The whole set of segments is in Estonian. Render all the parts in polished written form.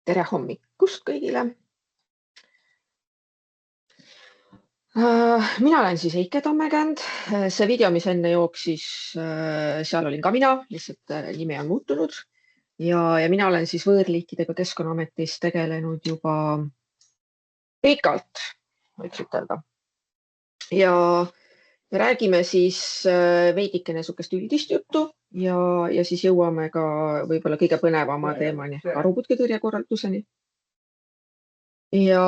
Tere hommikust kõigile. Mina olen siis Eike Tammekänd. See video, mis enne jooksis, seal olin ka mina, lihtsalt nimi on muutunud. Ja mina olen siis võõrliikidega Keskkonnaametis tegelenud juba pikalt, võiks ütelda. Ja me räägime siis veidikene sukest üldist juttu ja siis jõuame ka võib-olla kõige põnevama teemani, karuputketõrjekorralduseni. Ja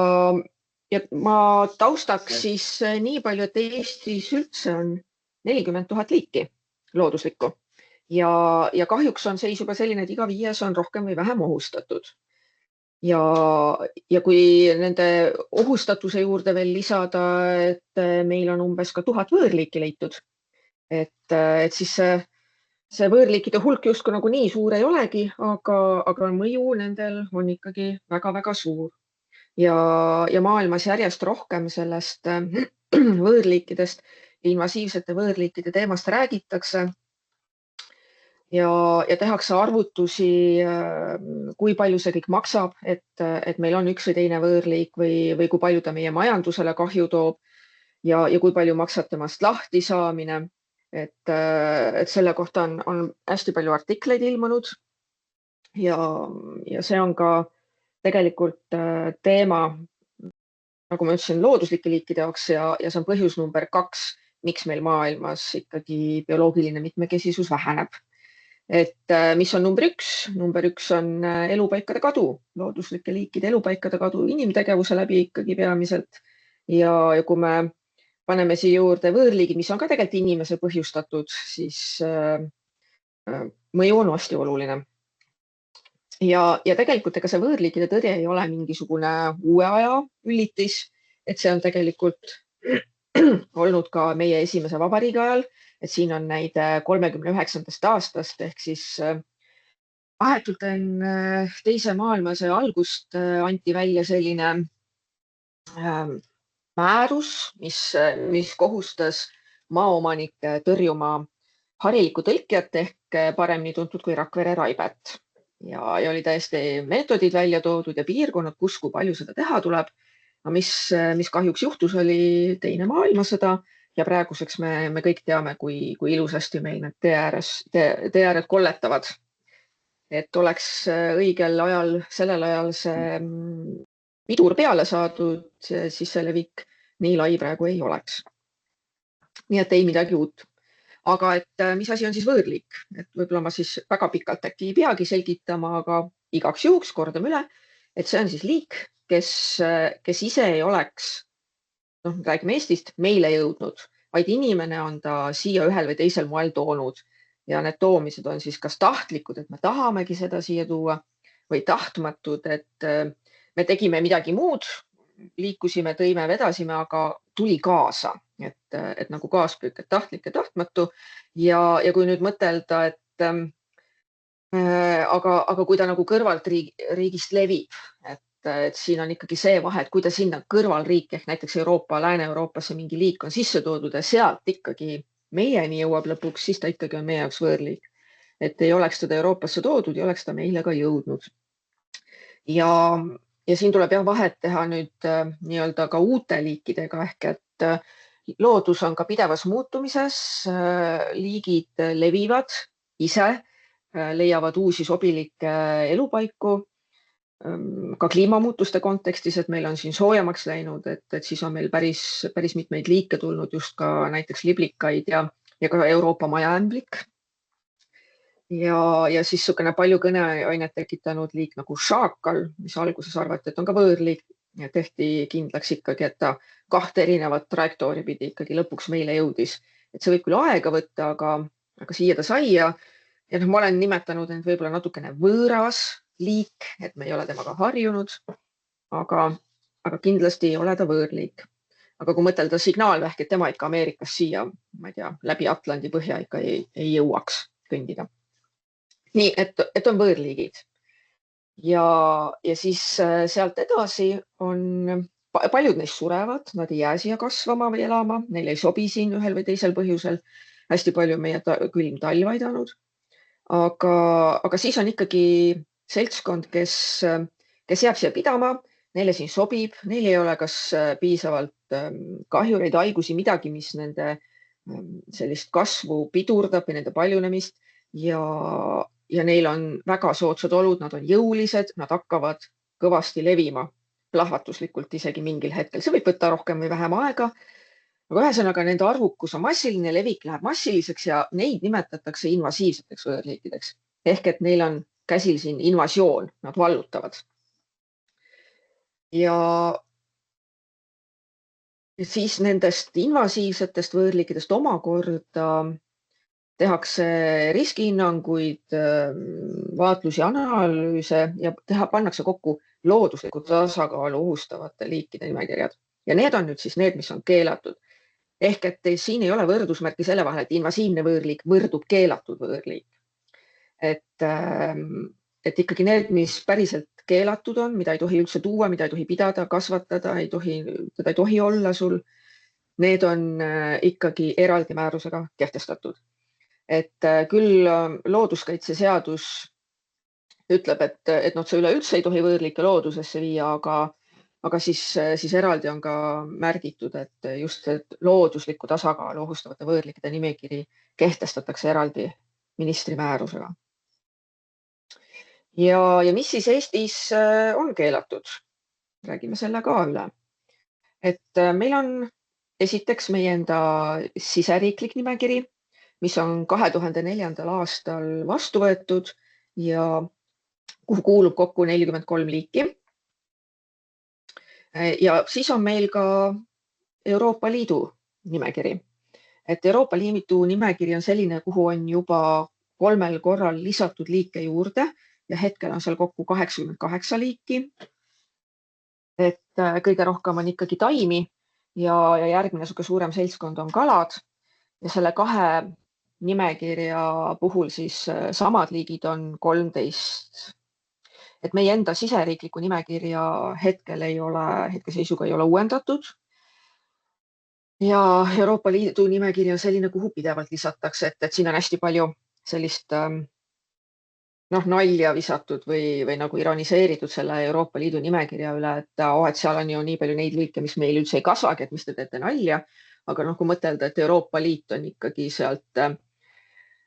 ma taustaks siis nii palju, et Eestis üldse on 40 000 liiki looduslikku ja kahjuks on seis juba selline, et iga 5. on rohkem või vähem ohustatud. Ja kui nende ohustatuse juurde veel lisada, et meil on umbes ka 1000 võõrliiki leitud, et siis see võõrliikide hulk justkui nagu nii suur ei olegi, aga mõju nendel on ikkagi väga-väga suur. Ja maailmas järjest rohkem sellest võõrliikidest, invasiivsete võõrliikide teemast räägitakse ja tehakse arvutusi, kui palju see kõik maksab, et meil on üks või teine võõrliik või kui palju ta meie majandusele kahju toob ja kui palju maksab temast lahti saamine. Et selle kohta on hästi palju artikleid ilmunud ja see on ka tegelikult teema, nagu ma ütlesin, looduslike liikide jaoks ja see on põhjus number 2, miks meil maailmas ikkagi bioloogiline mitmekesisus väheneb. Et mis on number 1? Number 1 on elupaikade kadu, looduslike liikide elupaikade kadu inimtegevuse läbi ikkagi peamiselt. Ja kui me paneme siia juurde võõrliigid, mis on ka tegelikult inimese põhjustatud, siis mõju on hästi oluline. Ja tegelikult ega see võõrliikide tõrje ei ole mingisugune uue aja üllitis, et see on tegelikult olnud ka meie esimese vabariigi ajal, et siin on näide 39. aastast ehk siis vahetult enne teise maailmasõja algust anti välja selline määrus, mis kohustas maaomanikke tõrjuma harilikku tõlkijat ehk paremini tuntud kui Rakvere raibet. Ja oli täiesti meetodid välja toodud ja piirkonnad, kus kui palju seda teha tuleb. Mis kahjuks juhtus, oli teine maailmasõda ja praeguseks me kõik teame, kui ilusasti meil need tee ääred kolletavad. Et oleks õigel ajal, sellel ajal see pidur peale saadud, siis see levik nii lai praegu ei oleks. Nii et ei midagi uut. Aga et mis asi on siis võõrliik? Et võib-olla ma siis väga pikalt äkki ei peagi selgitama, aga igaks juhuks kordame üle, et see on siis liik, kes ise ei oleks, räägime Eestist, meile jõudnud, vaid inimene on ta siia ühel või teisel moel toonud. Ja need toomised on siis kas tahtlikud, et me tahamegi seda siia tuua, või tahtmatud, et me tegime midagi muud, liikusime, tõime, vedasime, aga tuli kaasa, et nagu kaaspüük, et tahtlik ja tahtmatu. Ja kui nüüd mõtelda, et aga kui ta nagu kõrvalt riigist levib, et siin on ikkagi see vahe, et kui ta sinna kõrvalriik ehk näiteks Euroopa, Lääne-Euroopasse mingi liik on sisse toodud ja sealt ikkagi meieni jõuab lõpuks, siis ta ikkagi on meie jaoks võõrliik. Et ei oleks teda Euroopasse toodud ja oleks ta meile ka jõudnud. Ja siin tuleb vahet teha nüüd nii-öelda ka uute liikidega ehk et loodus on ka pidevas muutumises, liigid levivad ise, leiavad uusi sobilikke elupaiku, ka kliimamuutuste kontekstis, et meil on siin soojemaks läinud, et siis on meil päris mitmeid liike tulnud, just ka näiteks liblikaid ja ka Euroopa majaämblik. Ja siis niisugune palju kõneainet tekitanud liik nagu šaakal, mis alguses arvati, et on ka võõrliik ja tehti kindlaks ikkagi, et ta 2 erinevat trajektoori pidi ikkagi lõpuks meile jõudis. Et see võib küll aega võtta, aga siia ta sai ja ma olen nimetanud end võib-olla natukene võõras liik, et me ei ole temaga harjunud, aga kindlasti ei ole ta võõrliik. Aga kui mõtelda signaalvähk, et tema ikka Ameerikas siia, ma ei tea, läbi Atlandi põhja ikka ei jõuaks kõndida. Nii, et on võõrliigid. Ja siis sealt edasi on, paljud neist surevad, nad ei jää siia kasvama või elama, neil ei sobi siin ühel või teisel põhjusel. Hästi palju meie külm talv aidanud. Aga siis on ikkagi seltskond, kes kes jääb siia pidama, neile siin sobib, neil ei ole kas piisavalt kahjureid, haigusi, midagi, mis nende sellist kasvu pidurdab või nende paljunemist ja neil on väga soodsad olud, nad on jõulised, nad hakkavad kõvasti levima plahvatuslikult isegi mingil hetkel. See võib võtta rohkem või vähem aega, aga ühesõnaga nende arvukus on massiline, levik läheb massiliseks ja neid nimetatakse invasiivseteks võõrliikideks. Ehk et neil on käsil siin invasioon, nad vallutavad. Ja siis nendest invasiivsetest võõrliikidest omakorda tehakse riskihinnanguid, vaatlusi, analüüse ja pannakse kokku looduslikku tasakaalu ohustavate liikide nimekirjad. Ja need on nüüd siis need, mis on keelatud. Ehk et siin ei ole võrdusmärki selle vahel, et invasiivne võõrliik võrdub keelatud võõrliik. Et ikkagi need, mis päriselt keelatud on, mida ei tohi üldse tuua, mida ei tohi pidada, kasvatada, teda ei tohi olla sul, need on ikkagi eraldi määrusega kehtestatud. Et küll looduskaitseseadus ütleb, et see üleüldse ei tohi võõrliike loodusesse viia, aga siis eraldi on ka märgitud, et just looduslikku tasakaalu ohustavate võõrliikide nimekiri kehtestatakse eraldi ministri määrusega. Ja mis siis Eestis on keelatud? Räägime selle ka üle. Et meil on esiteks meie enda siseriiklik nimekiri, mis on 2004. aastal vastu võetud ja kuhu kuulub kokku 43 liiki. Ja siis on meil ka Euroopa Liidu nimekiri. Et Euroopa Liidu nimekiri on selline, kuhu on juba 3 korral lisatud liike juurde ja hetkel on seal kokku 88 liiki. Et kõige rohkem on ikkagi taimi ja järgmine suurem seltskond on kalad ja selle 2 nimekirja puhul siis samad liigid on 13. Et meie enda siseriikliku nimekirja hetkeseisuga ei ole uuendatud. Ja Euroopa Liidu nimekiri on selline, kuhu pidevalt lisatakse, et siin on hästi palju sellist nalja visatud või nagu ironiseeritud selle Euroopa Liidu nimekirja üle, et seal on ju nii palju neid liike, mis meil üldse ei kasvagi, et mis te teete nalja. Aga kui mõtelda, et Euroopa Liit on ikkagi sealt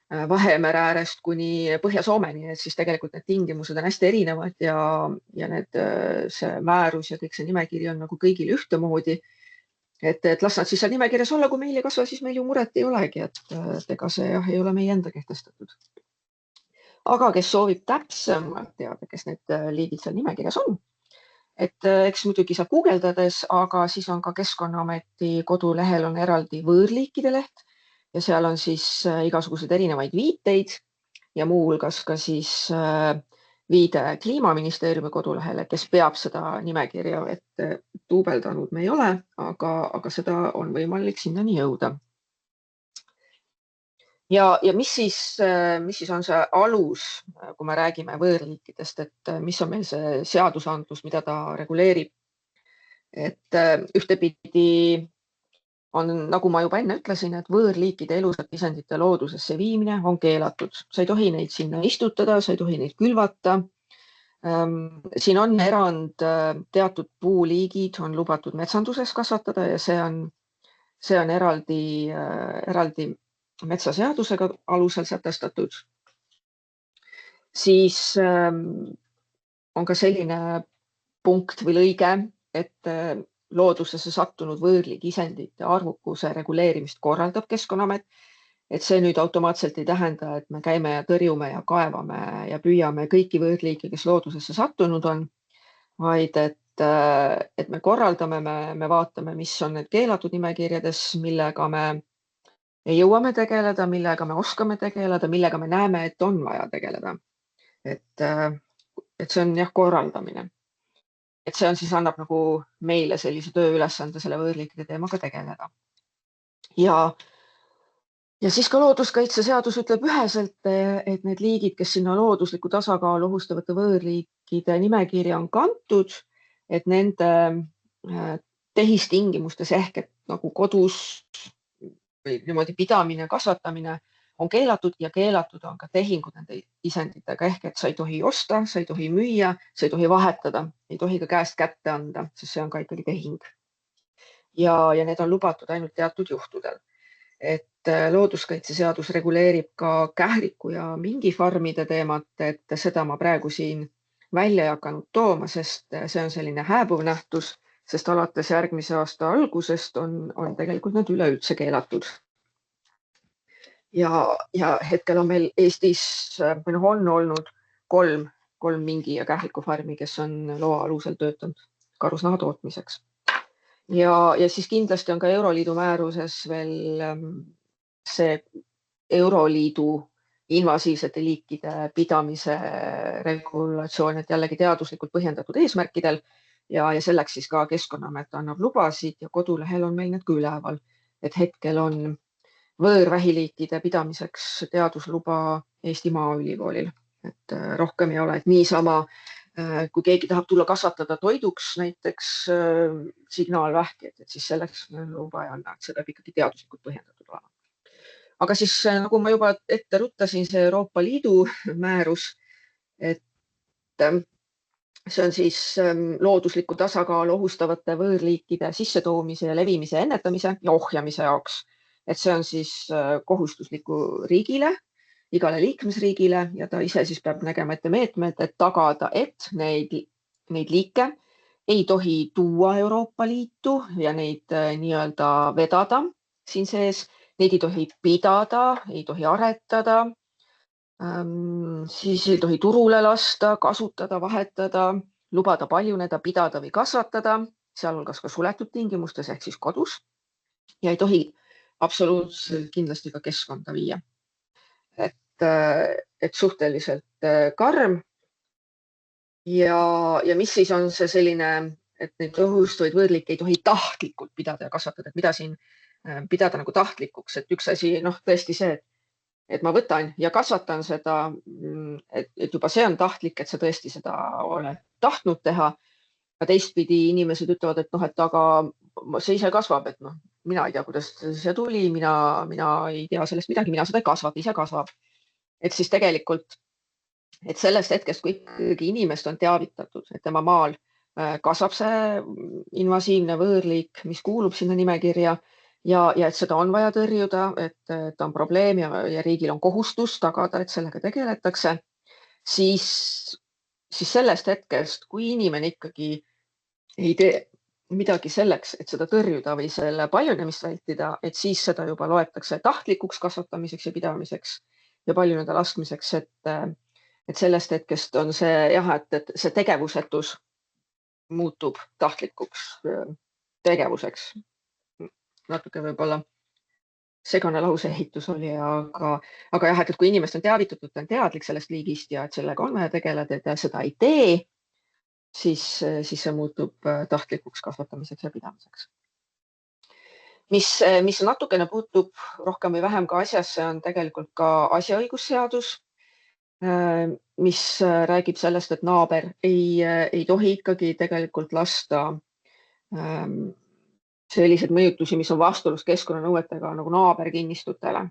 Vahemere äärest kuni Põhja-Soomeni, et siis tegelikult need tingimused on hästi erinevad ja see määrus ja kõik see nimekiri on nagu kõigil ühtemoodi. Et las nad siis seal nimekirjas olla, kui meil ei kasva, siis meil ju muret ei olegi, et ega see ei ole meie enda kehtestatud. Aga kes soovib täpsemalt teada, kes need liigid seal nimekirjas on, et eks muidugi saab guugeldades, aga siis on ka Keskkonnaameti kodulehel on eraldi võõrliikide leht ja seal on siis igasuguseid erinevaid viiteid ja muuhulgas ka siis viide Kliimaministeeriumi kodulehele, kes peab seda nimekirja, et duubeldanud me ei ole, aga seda on võimalik sinnani jõuda. Ja mis siis on see alus, kui me räägime võõrliikidest, et mis on meil see seadusandlus, mida ta reguleerib. Et ühtepidi on, nagu ma juba enne ütlesin, et võõrliikide elusate isendite loodusesse viimine on keelatud. Sa ei tohi neid sinna istutada, sa ei tohi neid külvata. Siin on erand, teatud puuliigid on lubatud metsanduses kasvatada ja see on eraldi metsaseadusega alusel sätestatud. Siis on ka selline punkt või lõige, et loodusesse sattunud võõrliigi isendite arvukuse reguleerimist korraldab Keskkonnaamet. Et see nüüd automaatselt ei tähenda, et me käime ja tõrjume ja kaevame ja püüame kõiki võõrliike, kes loodusesse sattunud on, vaid et me korraldame, me vaatame, mis on need keelatud nimekirjades, millega me jõuame tegeleda, millega me oskame tegeleda, millega me näeme, et on vaja tegeleda. Et see on korraldamine. Et see on siis annab nagu meile sellise tööülesande selle võõrliikide teemaga tegeleda. Ja siis ka looduskaitseseadus ütleb üheselt, et need liigid, kes sinna looduslikku tasakaalu ohustavate võõrliikide nimekirja on kantud, et nende tehistingimustes ehk et nagu kodus või niimoodi pidamine, kasvatamine on keelatud ja keelatud on ka tehingud nende isenditega ehk et sa ei tohi osta, sa ei tohi müüa, sa ei tohi vahetada, ei tohi ka käest kätte anda, sest see on ka ikkagi tehing. Ja need on lubatud ainult teatud juhtudel. Et looduskaitseseadus reguleerib ka kähriku ja mingifarmide teemat, et seda ma praegu siin välja ei hakanud tooma, sest see on selline hääbuv nähtus, sest alates järgmise aasta algusest on tegelikult need üleüldse keelatud. Ja hetkel on meil Eestis on olnud kolm mingi ja kährikufarmi, kes on loa alusel töötanud karusnaha tootmiseks. Ja siis kindlasti on ka Euroliidu määruses veel see Euroliidu invasiivsete liikide pidamise regulatsioon, et jällegi teaduslikult põhjendatud eesmärkidel ja selleks siis ka Keskkonnaamet annab lubasid ja kodulehel on meil need ka üleval, et hetkel on võõrvähiliikide pidamiseks teadusluba Eesti Maaülikoolil, et rohkem ei ole, et niisama kui keegi tahab tulla kasvatada toiduks näiteks signaalvähki, et siis selleks luba ei anna, et see peab ikkagi teaduslikult põhjendatud olema. Aga siis, nagu ma juba ette ruttasin, see Euroopa Liidu määrus, et see on siis looduslikku tasakaalu ohustavate võõrliikide sissetoomise ja levimise ennetamise ja ohjamise jaoks. Et see on siis kohustusliku riigile, igale liikmesriigile ja ta ise siis peab nägema ette meetmed, et tagada, et neid liike ei tohi tuua Euroopa Liitu ja neid nii-öelda vedada siin sees. Neid ei tohi pidada, ei tohi aretada, siis ei tohi turule lasta, kasutada, vahetada, lubada paljuneda, pidada või kasvatada, sealhulgas ka suletud tingimustes ehk siis kodus. Ja ei tohi absoluutselt kindlasti ka keskkonda viia. Et suhteliselt karm. Ja mis siis on see selline, et neid õhustavaid võõrliike ei tohi tahtlikult pidada ja kasvatada, et mida siin pidada nagu tahtlikuks, et üks asi, tõesti see, et ma võtan ja kasvatan seda, et juba see on tahtlik, et sa tõesti seda oled tahtnud teha. Ja teistpidi inimesed ütlevad, et aga see ise kasvab, et mina ei tea, kuidas see tuli, mina ei tea sellest midagi, mina seda ei kasvata, ise kasvab. Et siis tegelikult, et sellest hetkest, kui ikkagi inimest on teavitatud, et tema maal kasvab see invasiivne võõrliik, mis kuulub sinna nimekirja ja et seda on vaja tõrjuda, et on probleem ja riigil on kohustus tagada, et sellega tegeletakse, siis sellest hetkest, kui inimene ikkagi ei tee midagi selleks, et seda tõrjuda või selle paljunemist vältida, et siis seda juba loetakse tahtlikuks kasvatamiseks ja pidamiseks ja paljuneda laskmiseks, et sellest hetkest on see jah, et see tegevusetus muutub tahtlikuks tegevuseks. Natuke võib-olla segane lauseehitus oli, aga jah, et kui inimest on teavitatud, ta on teadlik sellest liigist ja et sellega on vaja tegeleda, et seda ei tee, siis see muutub tahtlikuks kasvatamiseks ja pidamiseks. Mis natukene puutub rohkem või vähem ka asjasse, on tegelikult ka asjaõigusseadus, mis räägib sellest, et naaber ei tohi ikkagi tegelikult lasta sellised mõjutusi, mis on vastuolus keskkonnanõuetega nagu naaberkinnistutele.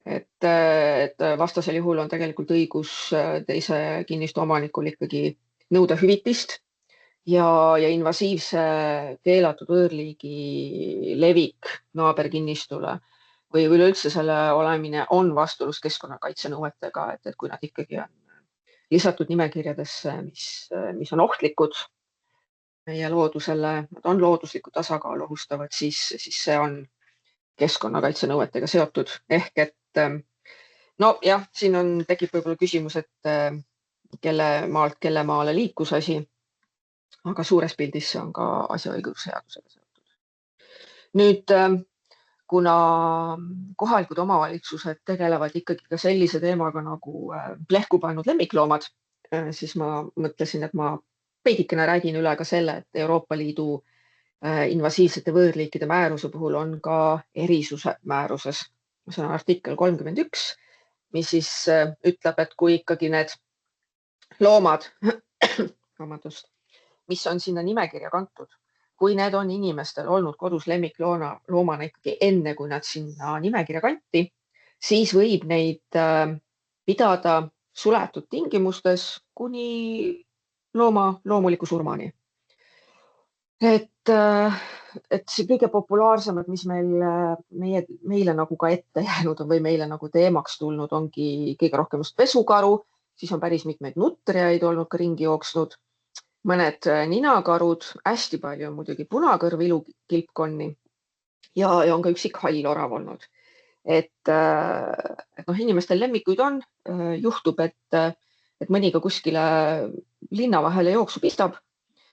Et vastasel juhul on tegelikult õigus teise kinnistu omanikul ikkagi nõuda hüvitist ja invasiivse keelatud võõrliigi levik naaberkinnistule või üleüldse selle olemine on vastuolus keskkonnakaitsenõuetega, et kui nad ikkagi on lisatud nimekirjadesse, mis on ohtlikud meie loodusele, nad on looduslikku tasakaalu ohustavad, siis see on keskkonnakaitsenõuetega seotud. Ehk et jah, siin tekib võib-olla küsimus, et kelle maalt kelle maale liikus asi, aga suures pildis see on ka asjaõigusseadusega seotud. Nüüd, kuna kohalikud omavalitsused tegelevad ikkagi ka sellise teemaga nagu plehku pannud lemmikloomad, siis ma mõtlesin, et ma veidikene räägin üle ka selle, et Euroopa Liidu invasiivsete võõrliikide määruse puhul on ka erisuse määruses. See on artikkel 31, mis siis ütleb, et kui ikkagi need loomad, mis on sinna nimekirja kantud, kui need on inimestel olnud kodus lemmikloomana ikkagi enne, kui nad sinna nimekirja kanti, siis võib neid pidada suletud tingimustes kuni looma loomuliku surmani. Et see kõige populaarsemad, mis meile nagu ka ette jäänud on või meile nagu teemaks tulnud, ongi kõige rohkem just pesukaru, siis on päris mitmeid nutriaid olnud ka ringi jooksnud, mõned ninakarud, hästi palju on muidugi punakõrv ilukilpkonni ja on ka üksik hallorav olnud. Et noh, inimestel lemmikuid on, juhtub, et mõni ka kuskile linna vahele jooksu pistab.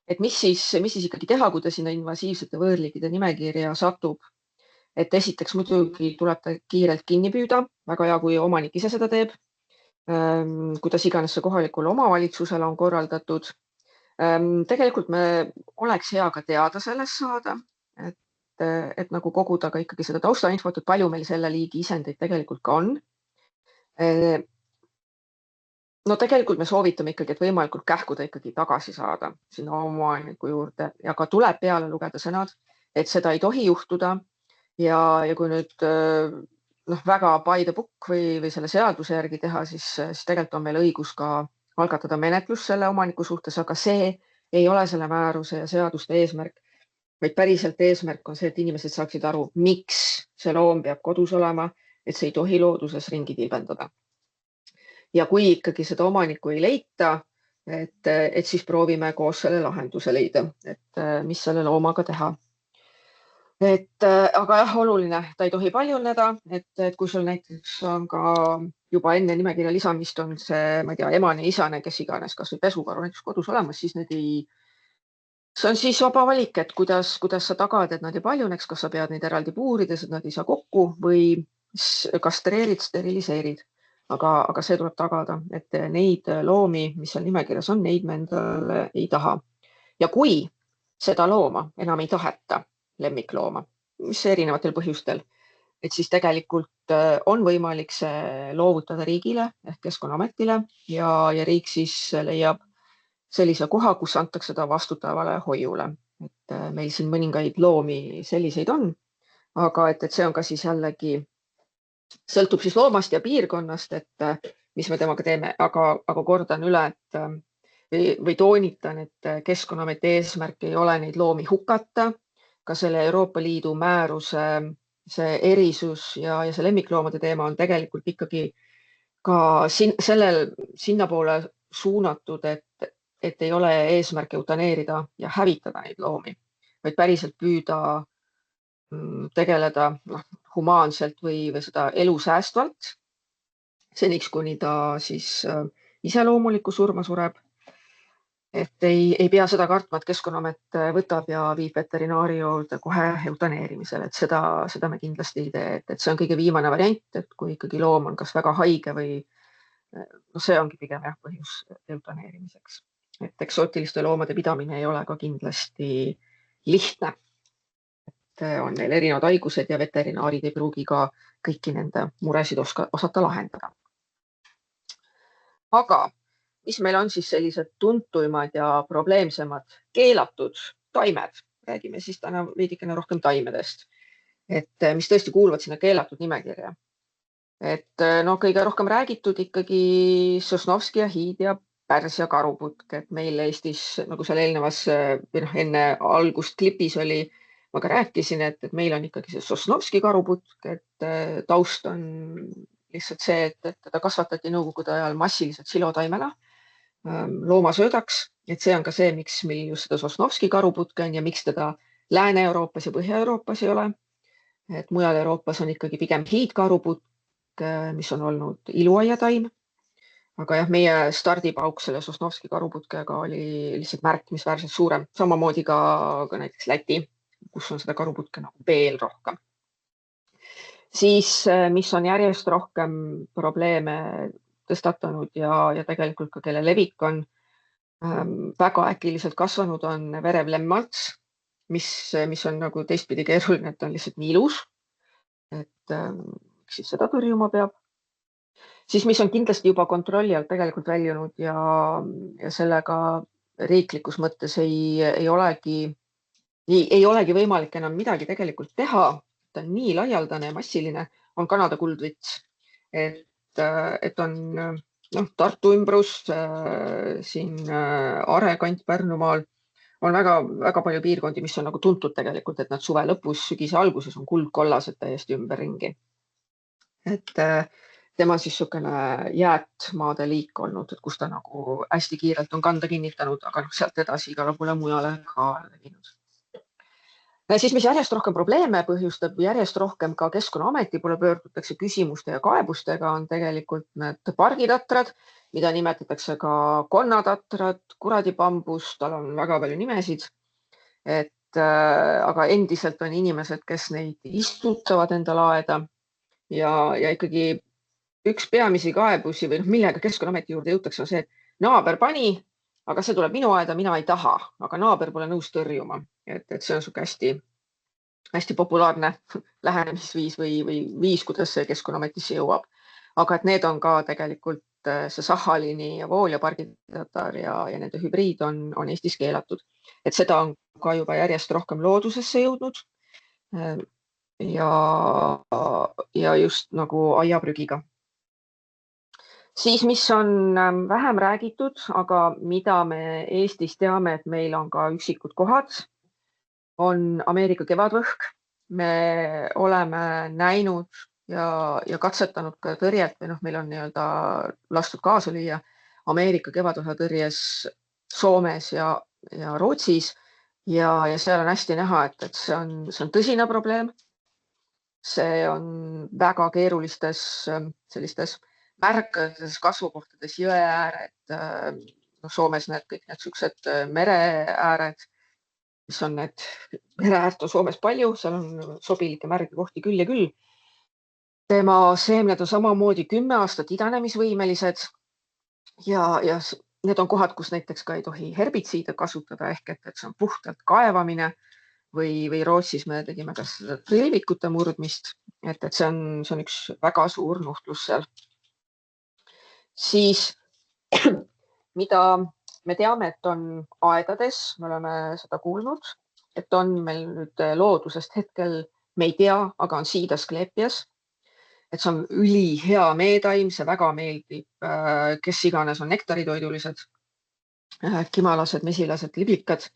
Et mis siis ikkagi teha, kui ta sinna invasiivsete võõrliigide nimekirja satub? Et esiteks muidugi tuleb ta kiirelt kinni püüda, väga hea, kui omanik ise seda teeb, kuidas iganes see kohalikule omavalitsusele on korraldatud. Tegelikult me oleks hea ka teada sellest saada, et nagu koguda ka ikkagi seda taustainfot, et palju meil selle liigi isendeid tegelikult ka on. No tegelikult me soovitame ikkagi, et võimalikult kähku ta ikkagi tagasi saada sinna omaniku juurde ja ka tuleb peale lugeda sõnad, et seda ei tohi juhtuda. Ja kui nüüd väga by the book või selle seaduse järgi teha, siis tegelikult on meil õigus ka algatada menetlus selle omaniku suhtes, aga see ei ole selle määruse ja seaduste eesmärk, vaid päriselt eesmärk on see, et inimesed saaksid aru, miks see loom peab kodus olema, et see ei tohi looduses ringi tilbendada. Ja kui ikkagi seda omanikku ei leita, et siis proovime koos selle lahenduse leida, et mis selle loomaga teha. Aga jah, oluline, ta ei tohi paljuneda, et kui sul näiteks on ka juba enne nimekirja lisamist on see, ma ei tea, emane, isane, kes iganes, kas või pesukaru näiteks kodus olemas, siis see on siis vaba valik, et kuidas sa tagad, et nad ei paljuneks, kas sa pead neid eraldi puurides, et nad ei saa kokku või kastreerid, steriliseerid. Aga see tuleb tagada, et neid loomi, mis seal nimekirjas on, neid me endale ei taha. Ja kui seda looma enam ei taheta, lemmiklooma, mis erinevatel põhjustel, et siis tegelikult on võimalik see loovutada riigile ehk Keskkonnaametile ja riik siis leiab sellise koha, kus antakse ta vastutavale hoiule. Et meil siin mõningaid loomi selliseid on, aga et see on ka siis jällegi sõltub siis loomast ja piirkonnast, et mis me temaga teeme, aga kordan üle, või toonitan, et Keskkonnaameti eesmärk ei ole neid loomi hukata. Ka selle Euroopa Liidu määruse see erisus ja see lemmikloomade teema on tegelikult ikkagi ka sinnapoole suunatud, et ei ole eesmärk eutaneerida ja hävitada neid loomi, vaid päriselt püüda tegeleda humaanselt või seda elu säästvalt, seniks kuni ta siis iseloomulikku surma sureb. Et ei pea seda kartma, et Keskkonnaamet võtab ja viib veterinaari juurde kohe eutaneerimisele, et seda me kindlasti ei tee, et see on kõige viimane variant, et kui ikkagi loom on kas väga haige või see ongi pigem jah põhjus eutaneerimiseks. Et eksootiliste loomade pidamine ei ole ka kindlasti lihtne. On neil erinevad haigused ja veterinaarid ei pruugi ka kõiki nende muresid osata lahendada. Aga mis meil on siis sellised tuntuimad ja probleemsemad keelatud taimed? Räägime siis täna veidikene rohkem taimedest, et mis tõesti kuuluvad sinna keelatud nimekirja. Et kõige rohkem räägitud ikkagi Sosnovski ja hiid ja Pärsia karuputk, et meil Eestis nagu seal eelnevas või enne algust klipis oli, ma ka rääkisin, et meil on ikkagi see Sosnovski karuputk, et taust on lihtsalt see, et teda kasvatati nõukogude ajal massiliselt silotaimena loomasöödaks, et see on ka see, miks meil just seda Sosnovski karuputke on ja miks teda Lääne-Euroopas ja Põhja-Euroopas ei ole. Et mujal Euroopas on ikkagi pigem hiidkaruputk, mis on olnud iluaiataim. Aga jah, meie stardipauk selle Sosnovski karuputkega oli lihtsalt märkimisväärselt suurem, samamoodi ka näiteks Läti, kus on seda karuputke nagu veel rohkem. Siis, mis on järjest rohkem probleeme tõstatanud ja tegelikult ka kelle levik on väga äkiliselt kasvanud, on verev lemmmalts, mis on nagu teistpidi keeruline, et on lihtsalt nii ilus, et siis seda tõrjuma peab. Siis, mis on kindlasti juba kontrolli alt tegelikult väljunud ja sellega riiklikus mõttes ei olegi võimalik enam midagi tegelikult teha, ta on nii laialdane ja massiline, on Kanada kuldvits. et on Tartu ümbrus, siin Are kant Pärnumaal on väga palju piirkondi, mis on nagu tuntud tegelikult, et nad suve lõpus, sügise alguses on kuldkollased täiesti ümberringi. Et tema siis niisugune jäätmaade liik olnud, et kus ta nagu hästi kiirelt on kanda kinnitanud, aga sealt edasi igale poole mujale ka levinud. Siis, mis järjest rohkem probleeme põhjustab, järjest rohkem ka Keskkonnaameti poole pöördutakse küsimuste ja kaebustega, on tegelikult need pargitatrad, mida nimetatakse ka konnatatrad, kuradipambus, tal on väga palju nimesid. Aga endiselt on inimesed, kes neid istutavad enda laeda ja ikkagi üks peamisi kaebusi või millega Keskkonnaameti juurde jõutakse, on see, et naaber pani, aga see tuleb minu aeda, mina ei taha, aga naaber pole nõus tõrjuma. Et see on niisugune hästi populaarne lähenemisviis või viis, kuidas see Keskkonnaametisse jõuab. Aga et need on ka tegelikult see Sahhalini ja Voolia pargitatar ja nende hübriid on Eestis keelatud. Et seda on ka juba järjest rohkem loodusesse jõudnud ja just nagu aiaprügiga. Siis, mis on vähem räägitud, aga mida me Eestis teame, et meil on ka üksikud kohad, on Ameerika kevadvõhk. Me oleme näinud ja katsetanud ka tõrjet või meil on lastud kaasa lüüa Ameerika kevadvõhatõrjes Soomes ja Rootsis ja seal on hästi näha, et see on tõsine probleem. See on väga keerulistes sellistes märkades kasvukohtades, jõe ääred, Soomes kõik need siuksed mereääred, mis on need mereäärt on Soomes palju, seal on sobilikke märge kohti küll ja küll. Tema seemned on samamoodi 10 aastat idanemisvõimelised ja need on kohad, kus näiteks ka ei tohi herbitsiide kasutada ehk et see on puhtalt kaevamine või Rootsis me tegime ka trilvikute murdmist, et see on üks väga suur nuhtlus seal. Siis, mida me teame, et on aedades, me oleme seda kuulnud, et on meil nüüd loodusest hetkel, me ei tea, aga on siidaskleepias. Et see on ülihea meetaim, see väga meeldib, kes iganes on nektaritoidulised, kimalased, mesilased, liblikad.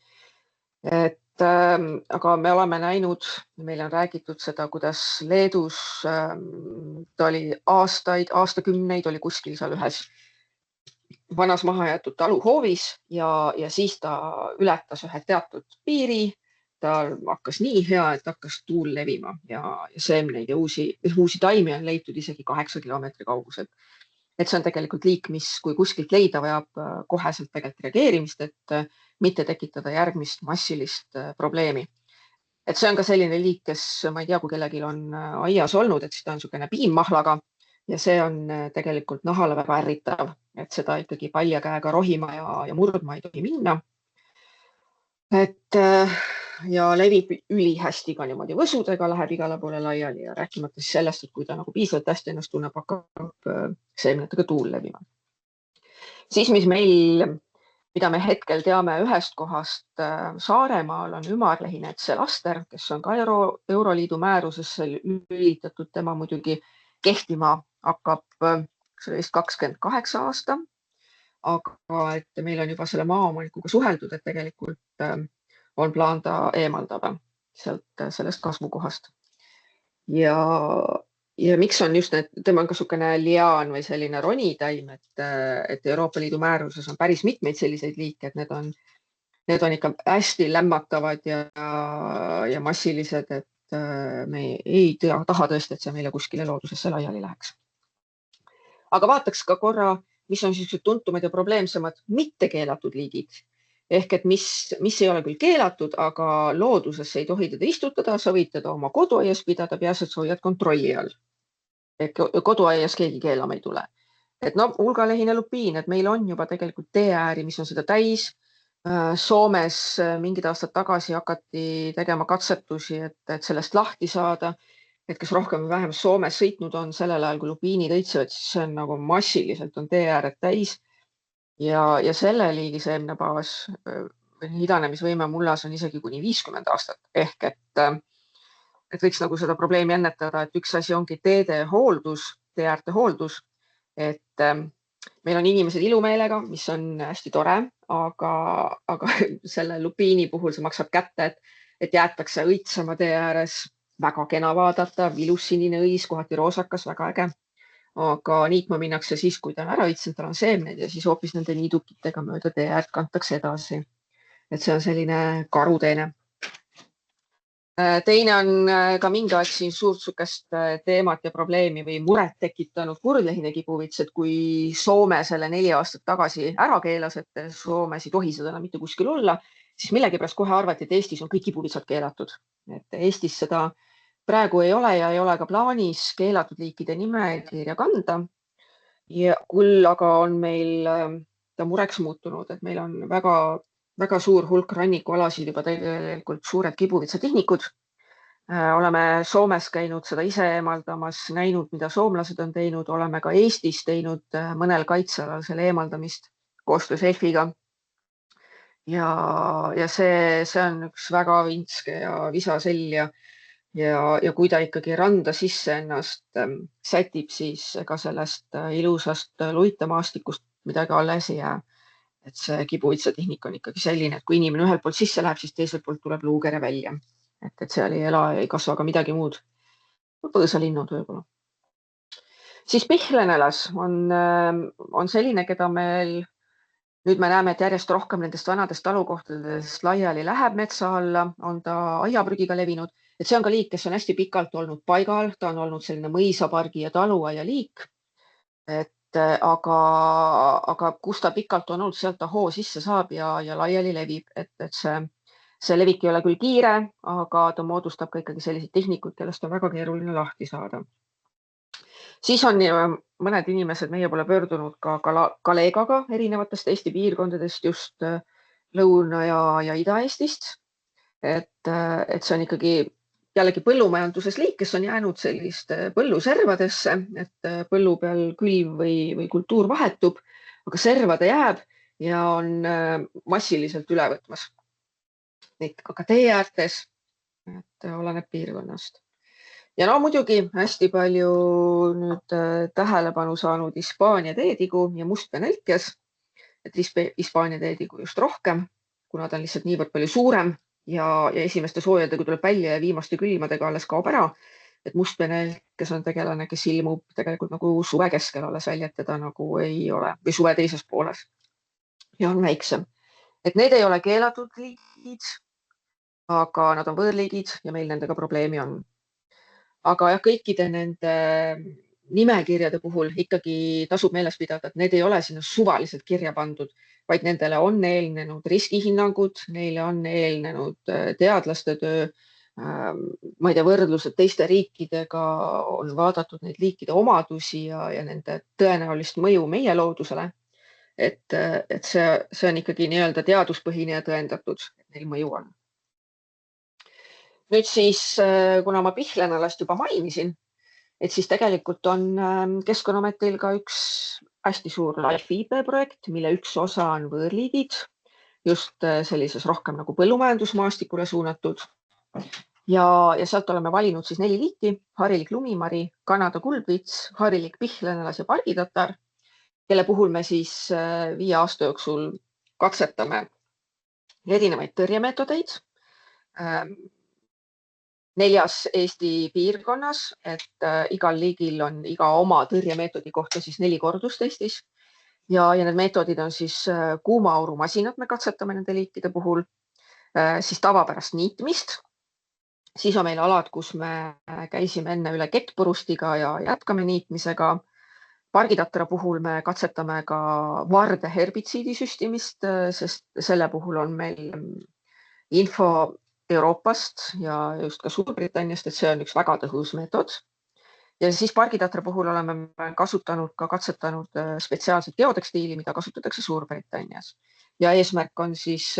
Aga me oleme näinud, meil on räägitud seda, kuidas Leedus ta oli aastakümneid oli kuskil seal ühes vanas mahajäetud taluhoovis ja siis ta ületas ühe teatud piiri. Ta hakkas nii hea, et hakkas tuul levima ja seemneid ja uusi taimi on leitud isegi 8 kilomeetri kauguselt. Et see on tegelikult liik, mis kui kuskilt leida vajab koheselt tegelikult reageerimist, et mitte tekitada järgmist massilist probleemi. Et see on ka selline liik, kes ma ei tea, kui kellelgi on aias olnud, et siis ta on niisugune piimmahlaga ja see on tegelikult nahale väga ärritav, et seda ikkagi palja käega rohima ja murdma ei tohi minna. Ja levib ülihästi ka niimoodi võsudega, läheb igale poole laiali ja rääkimata siis sellest, et kui ta nagu piisavalt hästi ennast tunneb, hakkab seemnetega tuul levima. Siis, mida me hetkel teame ühest kohast Saaremaal, on ümarlehinetse laster, kes on ka Euroliidu määrusesse lülitatud, tema muidugi kehtima hakkab 28 aasta, aga et meil on juba selle maaomanikuga suheldud, et tegelikult on plaan ta eemaldada sellest kasvukohast. Ja miks on just tema on ka niisugune liaan või selline ronitaim, et Euroopa Liidu määruses on päris mitmeid selliseid liike, et need on ikka hästi lämmatavad ja massilised, et me ei taha tõesti, et see meile kuskile loodusesse laiali läheks. Aga vaataks ka korra, mis on siis tuntumad ja probleemsemad mittekeelatud liigid. Ehk et mis ei ole küll keelatud, aga loodusesse ei tohi teda istutada, sa võid teda oma koduaias pidada, peaasi, et sa hoiad kontrolli all. Koduaias keegi keelama ei tule. Et hulgalehine lupiin, et meil on juba tegelikult teeääri, mis on seda täis. Soomes mingid aastad tagasi hakati tegema katsetusi, et sellest lahti saada. Et kes rohkem või vähem Soomes sõitnud on sellel ajal, kui lupiinid õitsevad, siis see on nagu massiliselt on teeääred täis. Ja selle liigi seemnebaas idanemisvõime mullas on isegi kuni 50 aastat. Ehk et võiks nagu seda probleemi ennetada, et üks asi ongi teede hooldus, teeäärte hooldus, et meil on inimesed ilumeelega, mis on hästi tore, aga selle lupiini puhul see maksab kätte, et jäetakse õitsema tee ääres, väga kena vaadata, ilus sinine õis, kohati roosakas, väga äge. Aga niitma minnakse siis, kui ta on ära õitsenud, tal on seemned ja siis hoopis nende niidukitega mööda tee äärt kantakse edasi. Et see on selline karuteene. Teine on ka mingi aeg siin suurt sukest teemat ja probleemi või muret tekitanud kurdlehine kibuvits, et kui Soome selle 4 aastat tagasi ära keelas, et Soomes ei tohi seda enam mitte kuskil olla, siis millegipärast kohe arvati, et Eestis on kõik kibuvitsad keelatud. Et Eestis seda praegu ei ole ja ei ole ka plaanis keelatud liikide nimekirja kanda. Ja küll aga on meil ta mureks muutunud, et meil on väga suur hulk rannikualasid juba tegelikult suured kibuvitsatihnikud. Oleme Soomes käinud seda ise eemaldamas, näinud, mida soomlased on teinud, oleme ka Eestis teinud mõnel kaitsealal selle eemaldamist koostöös ELF-iga. Ja see on üks väga vintske ja visasell ja kui ta ikkagi randa sisse ennast sätib, siis ega sellest ilusast luitamaastikust midagi alles ei jää. Et see kibuvitsatihnik on ikkagi selline, et kui inimene ühelt poolt sisse läheb, siis teiselt poolt tuleb luukere välja. Et seal ei ela, ei kasva ka midagi muud. Põõsalinnud võib-olla. Siis Pihlanelas on selline, keda meil nüüd me näeme, et järjest rohkem nendest vanadest talukohtadest laiali läheb metsa alla, on ta aiaprügiga levinud. Et see on ka liik, kes on hästi pikalt olnud paigal, ta on olnud selline mõisapargi ja taluaia liik. Aga kus ta pikalt on olnud, sealt ta hoo sisse saab ja laiali levib, et see levik ei ole küll kiire, aga ta moodustab ka ikkagi selliseid tehnikud, kellest on väga keeruline lahti saada. Siis on mõned inimesed meie poole pöördunud ka kaleegaga erinevatest Eesti piirkondadest, just Lõuna- ja Ida-Eestist. Et see on ikkagi jällegi põllumajanduses liik, kes on jäänud selliste põlluservadesse, et põllu peal külv või kultuur vahetub, aga serva ta jääb ja on massiliselt üle võtmas. Neid ka tee äärtes, et oleneb piirkonnast. Ja no muidugi hästi palju nüüd tähelepanu saanud Hispaania teetigu ja mustpenelkes, et Hispaania teetigu just rohkem, kuna ta on lihtsalt niivõrd palju suurem ja esimeste soojadega tuleb välja ja viimaste külmadega alles kaob ära. Et mustpenelkes on tegelane, kes ilmub tegelikult nagu suve keskel alles välja, et teda nagu ei ole või suve teises pooles ja on väiksem. Et need ei ole keelatud liigid, aga nad on võõrliigid ja meil nendega probleemi on. Aga jah, kõikide nende nimekirjade puhul ikkagi tasub meeles pidada, et need ei ole sinna suvaliselt kirja pandud, vaid nendele on eelnenud riskihinnangud, neile on eelnenud teadlaste töö, ma ei tea, võrdlused teiste riikidega, on vaadatud neid liikide omadusi ja nende tõenäolist mõju meie loodusele. Et see on ikkagi nii-öelda teaduspõhine ja tõendatud, et neil mõju on. Nüüd siis, kuna ma Pihlanealast juba mainisin, et siis tegelikult on Keskkonnaametil ka üks hästi suur LIFE-IP projekt, mille üks osa on võõrliigid, just sellises rohkem nagu põllumajandusmaastikule suunatud. Ja sealt oleme valinud siis 4 liiki: harilik lumimari, Kanada kuldvits, harilik Pihlanelas ja pargitatar, kelle puhul me siis 5 aasta jooksul katsetame erinevaid tõrjemeetodeid 4 Eesti piirkonnas, et igal liigil on iga oma tõrjemeetodi kohta siis 4 kordust Eestis. Ja need meetodid on siis kuumaaurumasinad, me katsetame nende liikide puhul, siis tavapärast niitmist. Siis on meil alad, kus me käisime enne üle kettpurustiga ja jätkame niitmisega. Pargitatara puhul me katsetame ka varde herbitsiidi süstimist, sest selle puhul on meil info Euroopast ja just ka Suurbritanniast, et see on üks väga tõhus meetod. Ja siis pargitatara puhul oleme kasutanud ka katsetanud spetsiaalset geotekstiili, mida kasutatakse Suurbritannias. Ja eesmärk on siis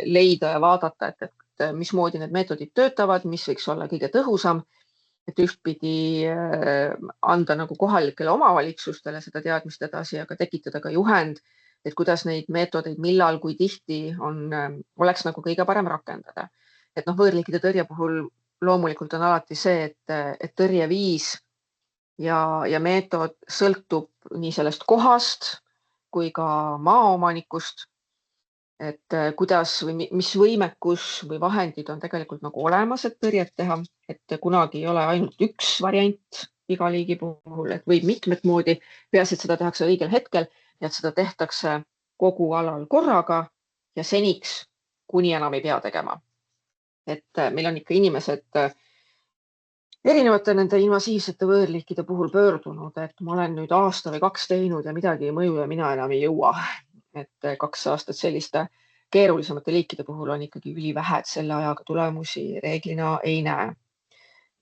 leida ja vaadata, et mismoodi need meetodid töötavad, mis võiks olla kõige tõhusam, et ühtpidi anda nagu kohalikele omavalitsustele seda teadmist edasi, aga tekitada ka juhend, et kuidas neid meetodeid, millal, kui tihti oleks nagu kõige parem rakendada. Et võõrliikide tõrje puhul loomulikult on alati see, et tõrjeviis ja meetod sõltub nii sellest kohast kui ka maaomanikust, et kuidas või mis võimekus või vahendid on tegelikult nagu olemas, et tõrjet teha, et kunagi ei ole ainult üks variant iga liigi puhul, et võib mitmet moodi, peaasi, et seda tehakse õigel hetkel ja et seda tehtakse kogu alal korraga ja seniks, kuni enam ei pea tegema. Et meil on ikka inimesed erinevate nende invasiivsete võõrliikide puhul pöördunud, et ma olen nüüd aasta või 2 teinud ja midagi ei mõju ja mina enam ei jõua. Et 2 aastat selliste keerulisemate liikide puhul on ikkagi ülivähe, et selle ajaga tulemusi reeglina ei näe.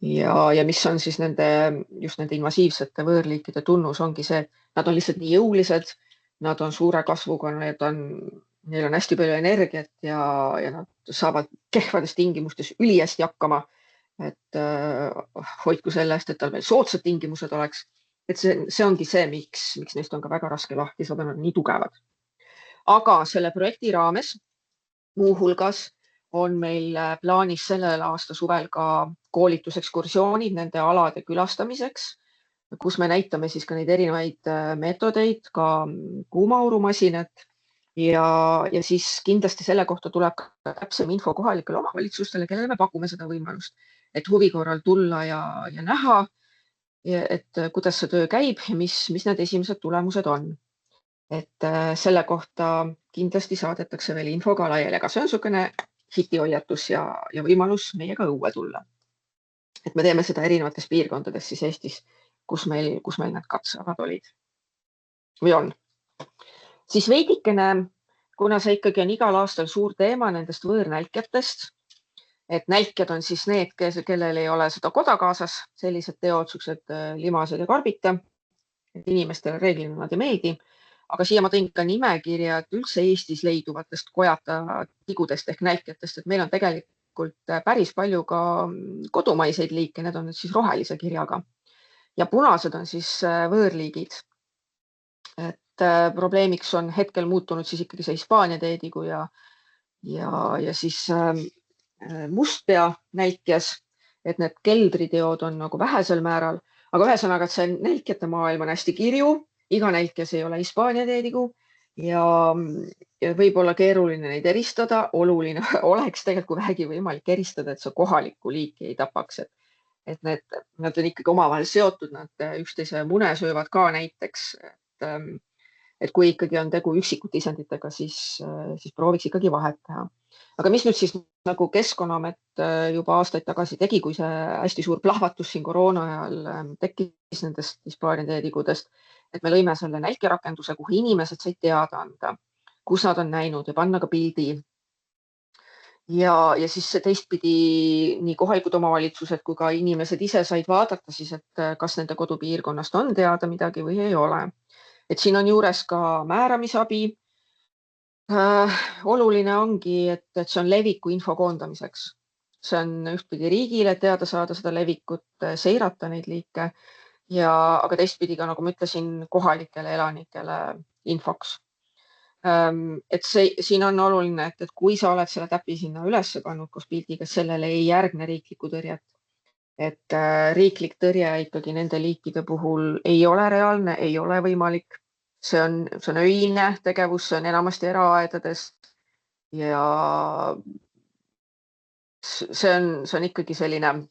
Ja mis on siis just nende invasiivsete võõrliikide tunnus ongi see, et nad on lihtsalt nii jõulised, nad on suure kasvuga, neil on hästi palju energiat ja nad saavad kehvades tingimustes ülihästi hakkama. Et hoidku selle eest, et tal veel soodsad tingimused oleks. Et see ongi see, miks neist on ka väga raske lahti saada, nad on nii tugevad. Aga selle projekti raames muuhulgas on meil plaanis sellel aasta suvel ka koolitusekskursioonid nende alade külastamiseks, kus me näitame siis ka neid erinevaid meetodeid, ka kuumaurumasinat ja siis kindlasti selle kohta tuleb ka täpsem info kohalikele omavalitsustele, kellele me pakume seda võimalust, et huvi korral tulla ja näha, et kuidas see töö käib ja mis need esimesed tulemused on. Et selle kohta kindlasti saadetakse veel info ka laiali, aga see on niisugune hitihoiatus ja võimalus meiega õue tulla. Et me teeme seda erinevates piirkondades siis Eestis, kus meil need katsealad olid või on. Siis veidikene, kuna see ikkagi on igal aastal suur teema nendest võõrnälkjatest, et nälkjad on siis need, kellel ei ole seda koda kaasas, sellised teod, siuksed limased ja karbita, et inimestele reeglina nad ei meeldi. Aga siia ma tõin ka nimekirja, et üldse Eestis leiduvatest kojata tigudest ehk nälkjatest, et meil on tegelikult päris palju ka kodumaiseid liike, need on nüüd siis rohelise kirjaga. Ja punased on siis võõrliigid. Et probleemiks on hetkel muutunud siis ikkagi see Hispaania teedigu ja siis mustpea nälkjas, et need keldriteod on nagu vähesel määral, aga ühesõnaga, et see nälkjate maailm on hästi kirju, iga nälkjas ei ole Hispaania teedigu ja võib olla keeruline neid eristada. Oluline oleks tegelikult, kui vähegi võimalik eristada, et see kohalikku liiki ei tapaks, et nad on ikkagi omavahel seotud, nad üksteise mune söövad ka näiteks, et kui ikkagi on tegu üksikute isenditega, siis prooviks ikkagi vahet teha. Aga mis nüüd siis nagu Keskkonnaamet juba aastaid tagasi tegi, kui see hästi suur plahvatus siin koroona ajal tekkis nendest Hispaania teedigudest, et me lõime selle nälkjarakenduse, kuhu inimesed said teada anda, kus nad on näinud ja panna ka pildi. Ja siis teistpidi nii kohalikud omavalitsused kui ka inimesed ise said vaadata siis, et kas nende kodupiirkonnast on teada midagi või ei ole. Et siin on juures ka määramisabi. Oluline ongi, et see on leviku info koondamiseks. See on ühtpidi riigile teada saada seda levikut, seirata neid liike, aga teistpidi ka, nagu ma ütlesin, kohalikele elanikele infoks. Et siin on oluline, et kui sa oled selle täpi sinna üles pannud koos pildiga, sellele ei järgne riiklikku tõrjet. Et riiklik tõrje ikkagi nende liikide puhul ei ole reaalne, ei ole võimalik. See on öine tegevus, see on enamasti eraaedades ja see on ikkagi selline,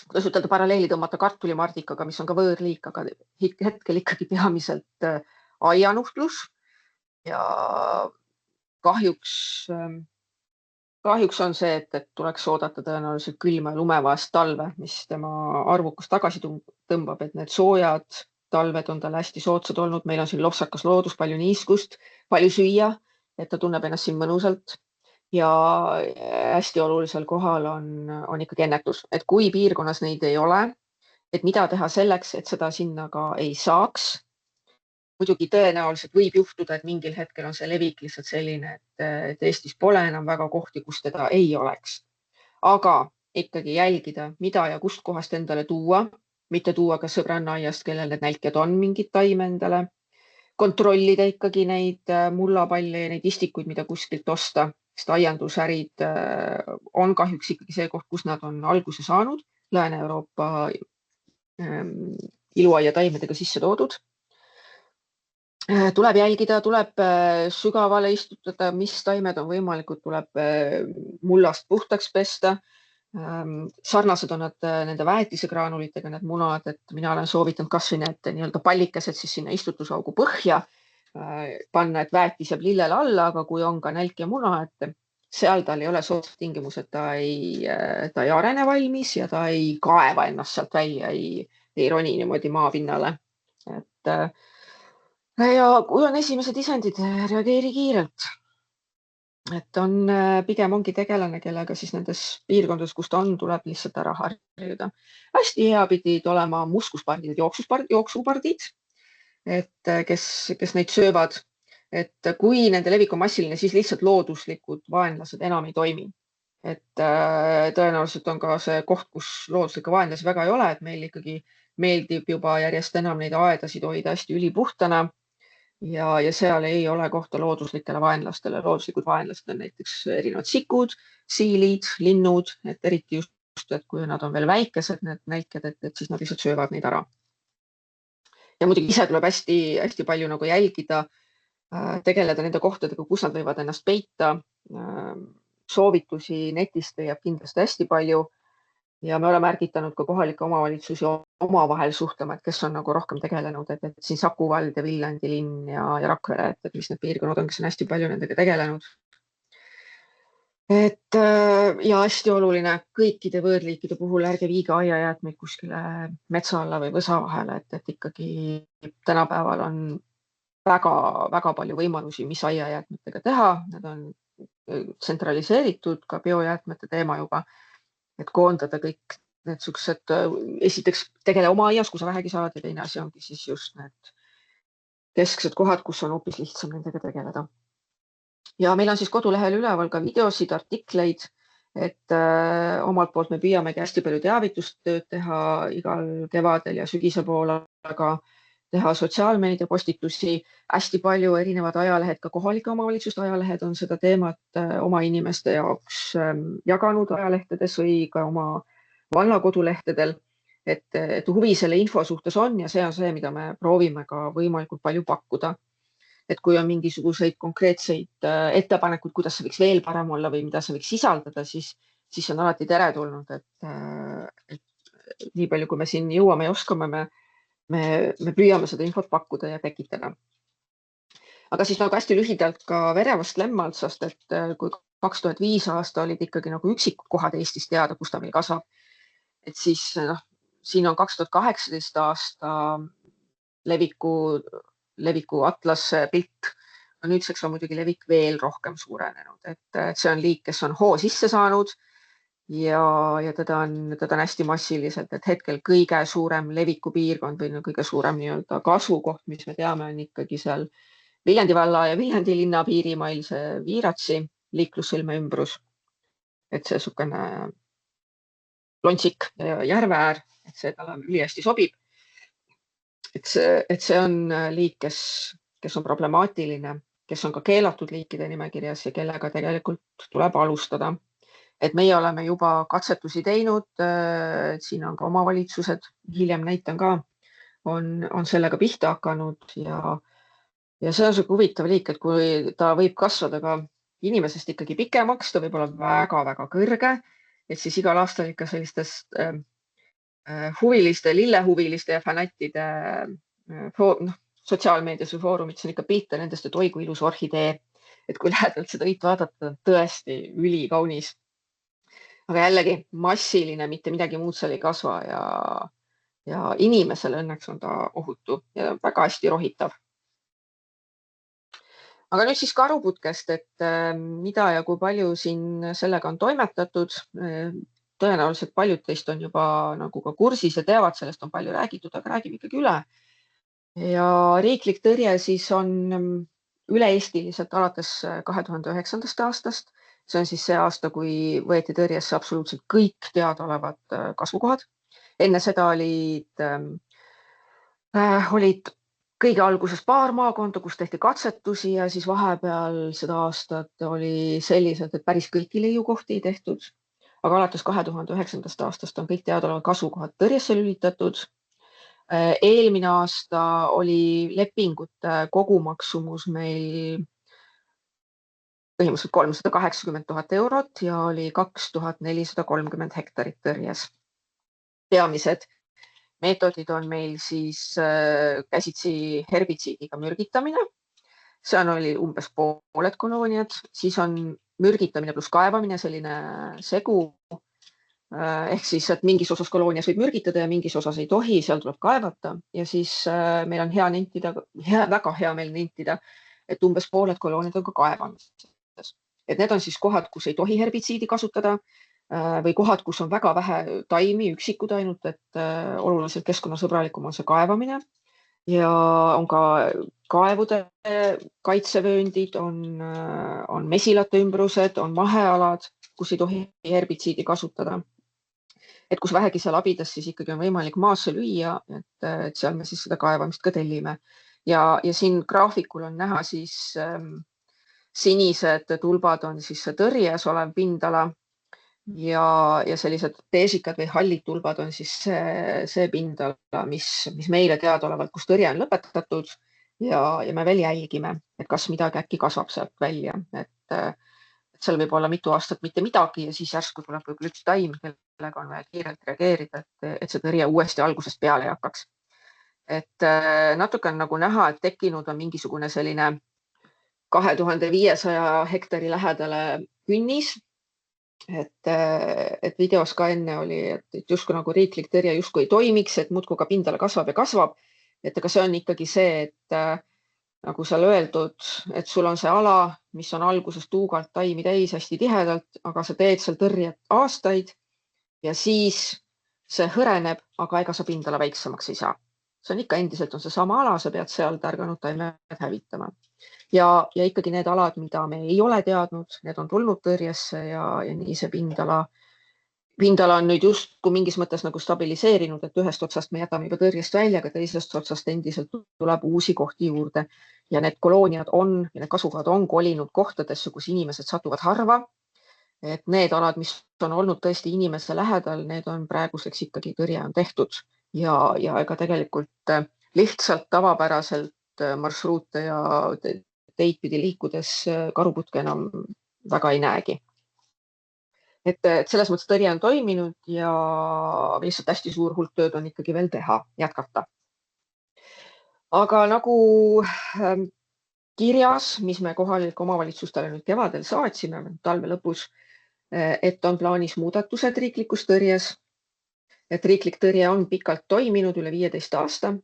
kuidas ütelda, paralleeli tõmmata kartulimardikaga, mis on ka võõrliik, aga hetkel ikkagi peamiselt aianuhtlus ja kahjuks on see, et tuleks oodata tõenäoliselt külma ja lumevaest talve, mis tema arvukust tagasi tõmbab, et need soojad talved on tal hästi soodsad olnud. Meil on siin lopsakas loodus, palju niiskust, palju süüa, et ta tunneb ennast siin mõnusalt. Ja hästi olulisel kohal on ikkagi ennetus, et kui piirkonnas neid ei ole, et mida teha selleks, et seda sinna ka ei saaks. Muidugi tõenäoliselt võib juhtuda, et mingil hetkel on see levik lihtsalt selline, et Eestis pole enam väga kohti, kus teda ei oleks. Aga ikkagi jälgida, mida ja kust kohast endale tuua, mitte tuua ka sõbrannaaiast, kellel need nälkjad on mingid taime endale. Kontrollida ikkagi neid mullapalle ja neid istikuid, mida kuskilt osta, sest aiandusärid on kahjuks ikkagi see koht, kus nad on alguse saanud Lääne-Euroopa iluaia taimedega sisse toodud. Tuleb jälgida, tuleb sügavale istutada, mis taimed on võimalikud, tuleb mullast puhtaks pesta. Sarnased on nad nende väetisegraanulitega, need munad, et mina olen soovitanud kasvõi need nii-öelda pallikesed siis sinna istutusaugu põhja panna, et väetis jääb lillele alla, aga kui on ka nälk ja muna, et seal tal ei ole soodsad tingimused, ta ei arene valmis ja ta ei kaeva ennast sealt välja, ei roni niimoodi maapinnale. Et ja kui on esimesed isendid, reageeri kiirelt. Et pigem ongi tegelane, kellega siis nendes piirkondades, kus ta on, tuleb lihtsalt ära harjuda. Hästi hea pidid olema muskuspardid, jooksupardid, et kes neid söövad. Et kui nende levik on massiline, siis lihtsalt looduslikud vaenlased enam ei toimi. Et tõenäoliselt on ka see koht, kus looduslikke vaenlasi väga ei ole, et meil ikkagi meeldib juba järjest enam neid aedasid hoida hästi ülipuhtana. Ja seal ei ole kohta looduslikele vaenlastele. Looduslikud vaenlased on näiteks erinevad sikud, siilid, linnud, et eriti just, et kui nad on veel väikesed, need näiked, et siis nad lihtsalt söövad neid ära. Ja muidugi ise tuleb hästi palju nagu jälgida, tegeleda nende kohtadega, kus nad võivad ennast peita. Soovitusi netist leiab kindlasti hästi palju. Ja me oleme ärgitanud ka kohalike omavalitsusi omavahel suhtlema, et kes on nagu rohkem tegelenud, et siin Saku vald ja Viljandi linn ja Rakvere, et mis need piirkonnad on, kes on hästi palju nendega tegelenud. Et ja hästi oluline kõikide võõrliikide puhul ärge viige aiajäätmeid kuskile metsa alla või võsa vahele, et ikkagi tänapäeval on väga palju võimalusi, mis aiajäätmetega teha. Need on tsentraliseeritud, ka biojäätmete teema juba. Et koondada kõik need suksed, esiteks tegele oma aias, kui sa vähegi saad, ja teine asi ongi siis just need kesksed kohad, kus on hoopis lihtsam nendega tegeleda. Ja meil on siis kodulehel üleval ka videosid, artikleid, et omalt poolt me püüamegi hästi palju teavitustööd teha igal kevadel ja sügise poole, aga teha sotsiaalmeedia postitusi, hästi palju erinevad ajalehed, ka kohalike omavalitsuste ajalehed on seda teemat oma inimeste jaoks jaganud ajalehtedes või ka oma valla kodulehtedel, et huvi selle info suhtes on ja see on see, mida me proovime ka võimalikult palju pakkuda. Et kui on mingisuguseid konkreetseid ettepanekuid, kuidas see võiks veel parem olla või mida see võiks sisaldada, siis on alati teretulnud, et nii palju, kui me siin jõuame ja oskame, me püüame seda infot pakkuda ja tekitada. Aga siis nagu hästi lühidalt ka Verevast Lemmaltsast, et kui 2005 aasta olid ikkagi nagu üksikud kohad Eestis teada, kus ta meil kasvab. Et siis siin on 2018 aasta leviku atlas pilt. Nüüdseks on muidugi levik veel rohkem suurenenud, et see on liik, kes on hoo sisse saanud ja teda on hästi massiliselt, et hetkel kõige suurem levikupiirkond või kõige suurem nii-öelda kasvukoht, mis me teame, on ikkagi seal Viljandi valla ja Viljandi linna piirimail see Viiratsi liiklussõlme ümbrus. Et see sukene lontsik järve äär, et see talle ülihästi sobib. Et see on liik, kes on problemaatiline, kes on ka keelatud liikide nimekirjas ja kellega tegelikult tuleb alustada. Et meie oleme juba katsetusi teinud, siin on ka omavalitsused, hiljem näitan ka, on sellega pihta hakanud ja see on see huvitav liik, et kui ta võib kasvada ka inimesest ikkagi pikemaks, ta võib olla väga-väga kõrge, et siis igal aastal ikka sellistest huviliste, lillehuviliste ja fanattide sotsiaalmeedias või foorumites on ikka pilte nendest, et oi kui ilus orhidee, et kui lähedalt seda õit vaadata, tõesti ülikaunis. Aga jällegi massiline, mitte midagi muud seal ei kasva ja inimesele õnneks on ta ohutu ja väga hästi rohitav. Aga nüüd siis karuputkest, et mida ja kui palju siin sellega on toimetatud. Tõenäoliselt paljud teist on juba nagu ka kursis ja teavad, sellest on palju räägitud, aga räägime ikkagi üle. Ja riiklik tõrje siis on üle-eestiliselt alates 2009. aastast. See on siis see aasta, kui võeti tõrjesse absoluutselt kõik teadaolevad kasvukohad. Enne seda olid kõige alguses paar maakonda, kus tehti katsetusi ja siis vahepeal seda aastat oli sellised, et päris kõiki leiukohti ei tehtud. Aga alates 2009. aastast on kõik teadaolevad kasvukohad tõrjesse lülitatud. Eelmine aasta oli lepingute kogumaksumus meil põhimõtteliselt 380 000 eurot ja oli 2430 hektarit tõrjes. Peamised meetodid on meil siis käsitsi herbitsiidiga mürgitamine. Seal oli umbes pooled kolooniad, siis on mürgitamine pluss kaevamine, selline segu. Ehk siis, et mingis osas koloonias võib mürgitada ja mingis osas ei tohi, seal tuleb kaevata ja siis meil on hea nentida, väga hea meel nentida, et umbes pooled kolooniad on ka kaevamises. Et need on siis kohad, kus ei tohi herbitsiidi kasutada või kohad, kus on väga vähe taimi, üksikud ainult, et oluliselt keskkonnasõbralikum on see kaevamine ja on ka kaevude kaitsevööndid, on mesilate ümbrused, on mahealad, kus ei tohi herbitsiidi kasutada. Et kus vähegi seal abidas, siis ikkagi on võimalik maasse lüüa, et seal me siis seda kaevamist ka tellime. Ja siin graafikul on näha siis sinised tulbad on siis see tõrjes olev pindala ja sellised beežikad või hallid tulbad on siis see pindala, mis meile teadaolevalt, kus tõrje on lõpetatud ja me veel jälgime, et kas midagi äkki kasvab sealt välja. Et seal võib olla mitu aastat mitte midagi ja siis järsku tuleb võib-olla üks taim, kellega on vaja kiirelt reageerida, et see tõrje uuesti algusest peale ei hakkaks. Et natuke on nagu näha, et tekkinud on mingisugune selline 2500 hektari lähedale künnis. Et videos ka enne oli, et justkui nagu riiklik tõrje justkui ei toimiks, et muudkui ka pindala kasvab ja kasvab. Et aga see on ikkagi see, et nagu seal öeldud, et sul on see ala, mis on alguses tuugalt taimi täis hästi tihedalt, aga sa teed seal tõrjet aastaid ja siis see hõreneb, aga ega sa pindala väiksemaks ei saa. See on ikka endiselt on see sama ala, sa pead seal tärganud taimed hävitama. Ja ikkagi need alad, mida me ei ole teadnud, need on tulnud tõrjesse ja nii see pindala on nüüd justkui mingis mõttes nagu stabiliseerinud, et ühest otsast me jätame juba tõrjest välja, aga teisest otsast endiselt tuleb uusi kohti juurde. Ja need kolooniad on ja need kasvukohad on kolinud kohtadesse, kus inimesed satuvad harva. Et need alad, mis on olnud tõesti inimese lähedal, need on praeguseks ikkagi tõrje on tehtud ja ega tegelikult lihtsalt tavapäraselt marsruute ja teid pidi liikudes karuputke enam väga ei näegi. Et selles mõttes tõrje on toiminud ja lihtsalt hästi suur hulk tööd on ikkagi veel teha, jätkata. Aga nagu kirjas, mis me kohalike omavalitsustele nüüd kevadel saatsime, talve lõpus, et on plaanis muudatused riiklikus tõrjes. Et riiklik tõrje on pikalt toiminud üle 15 aasta.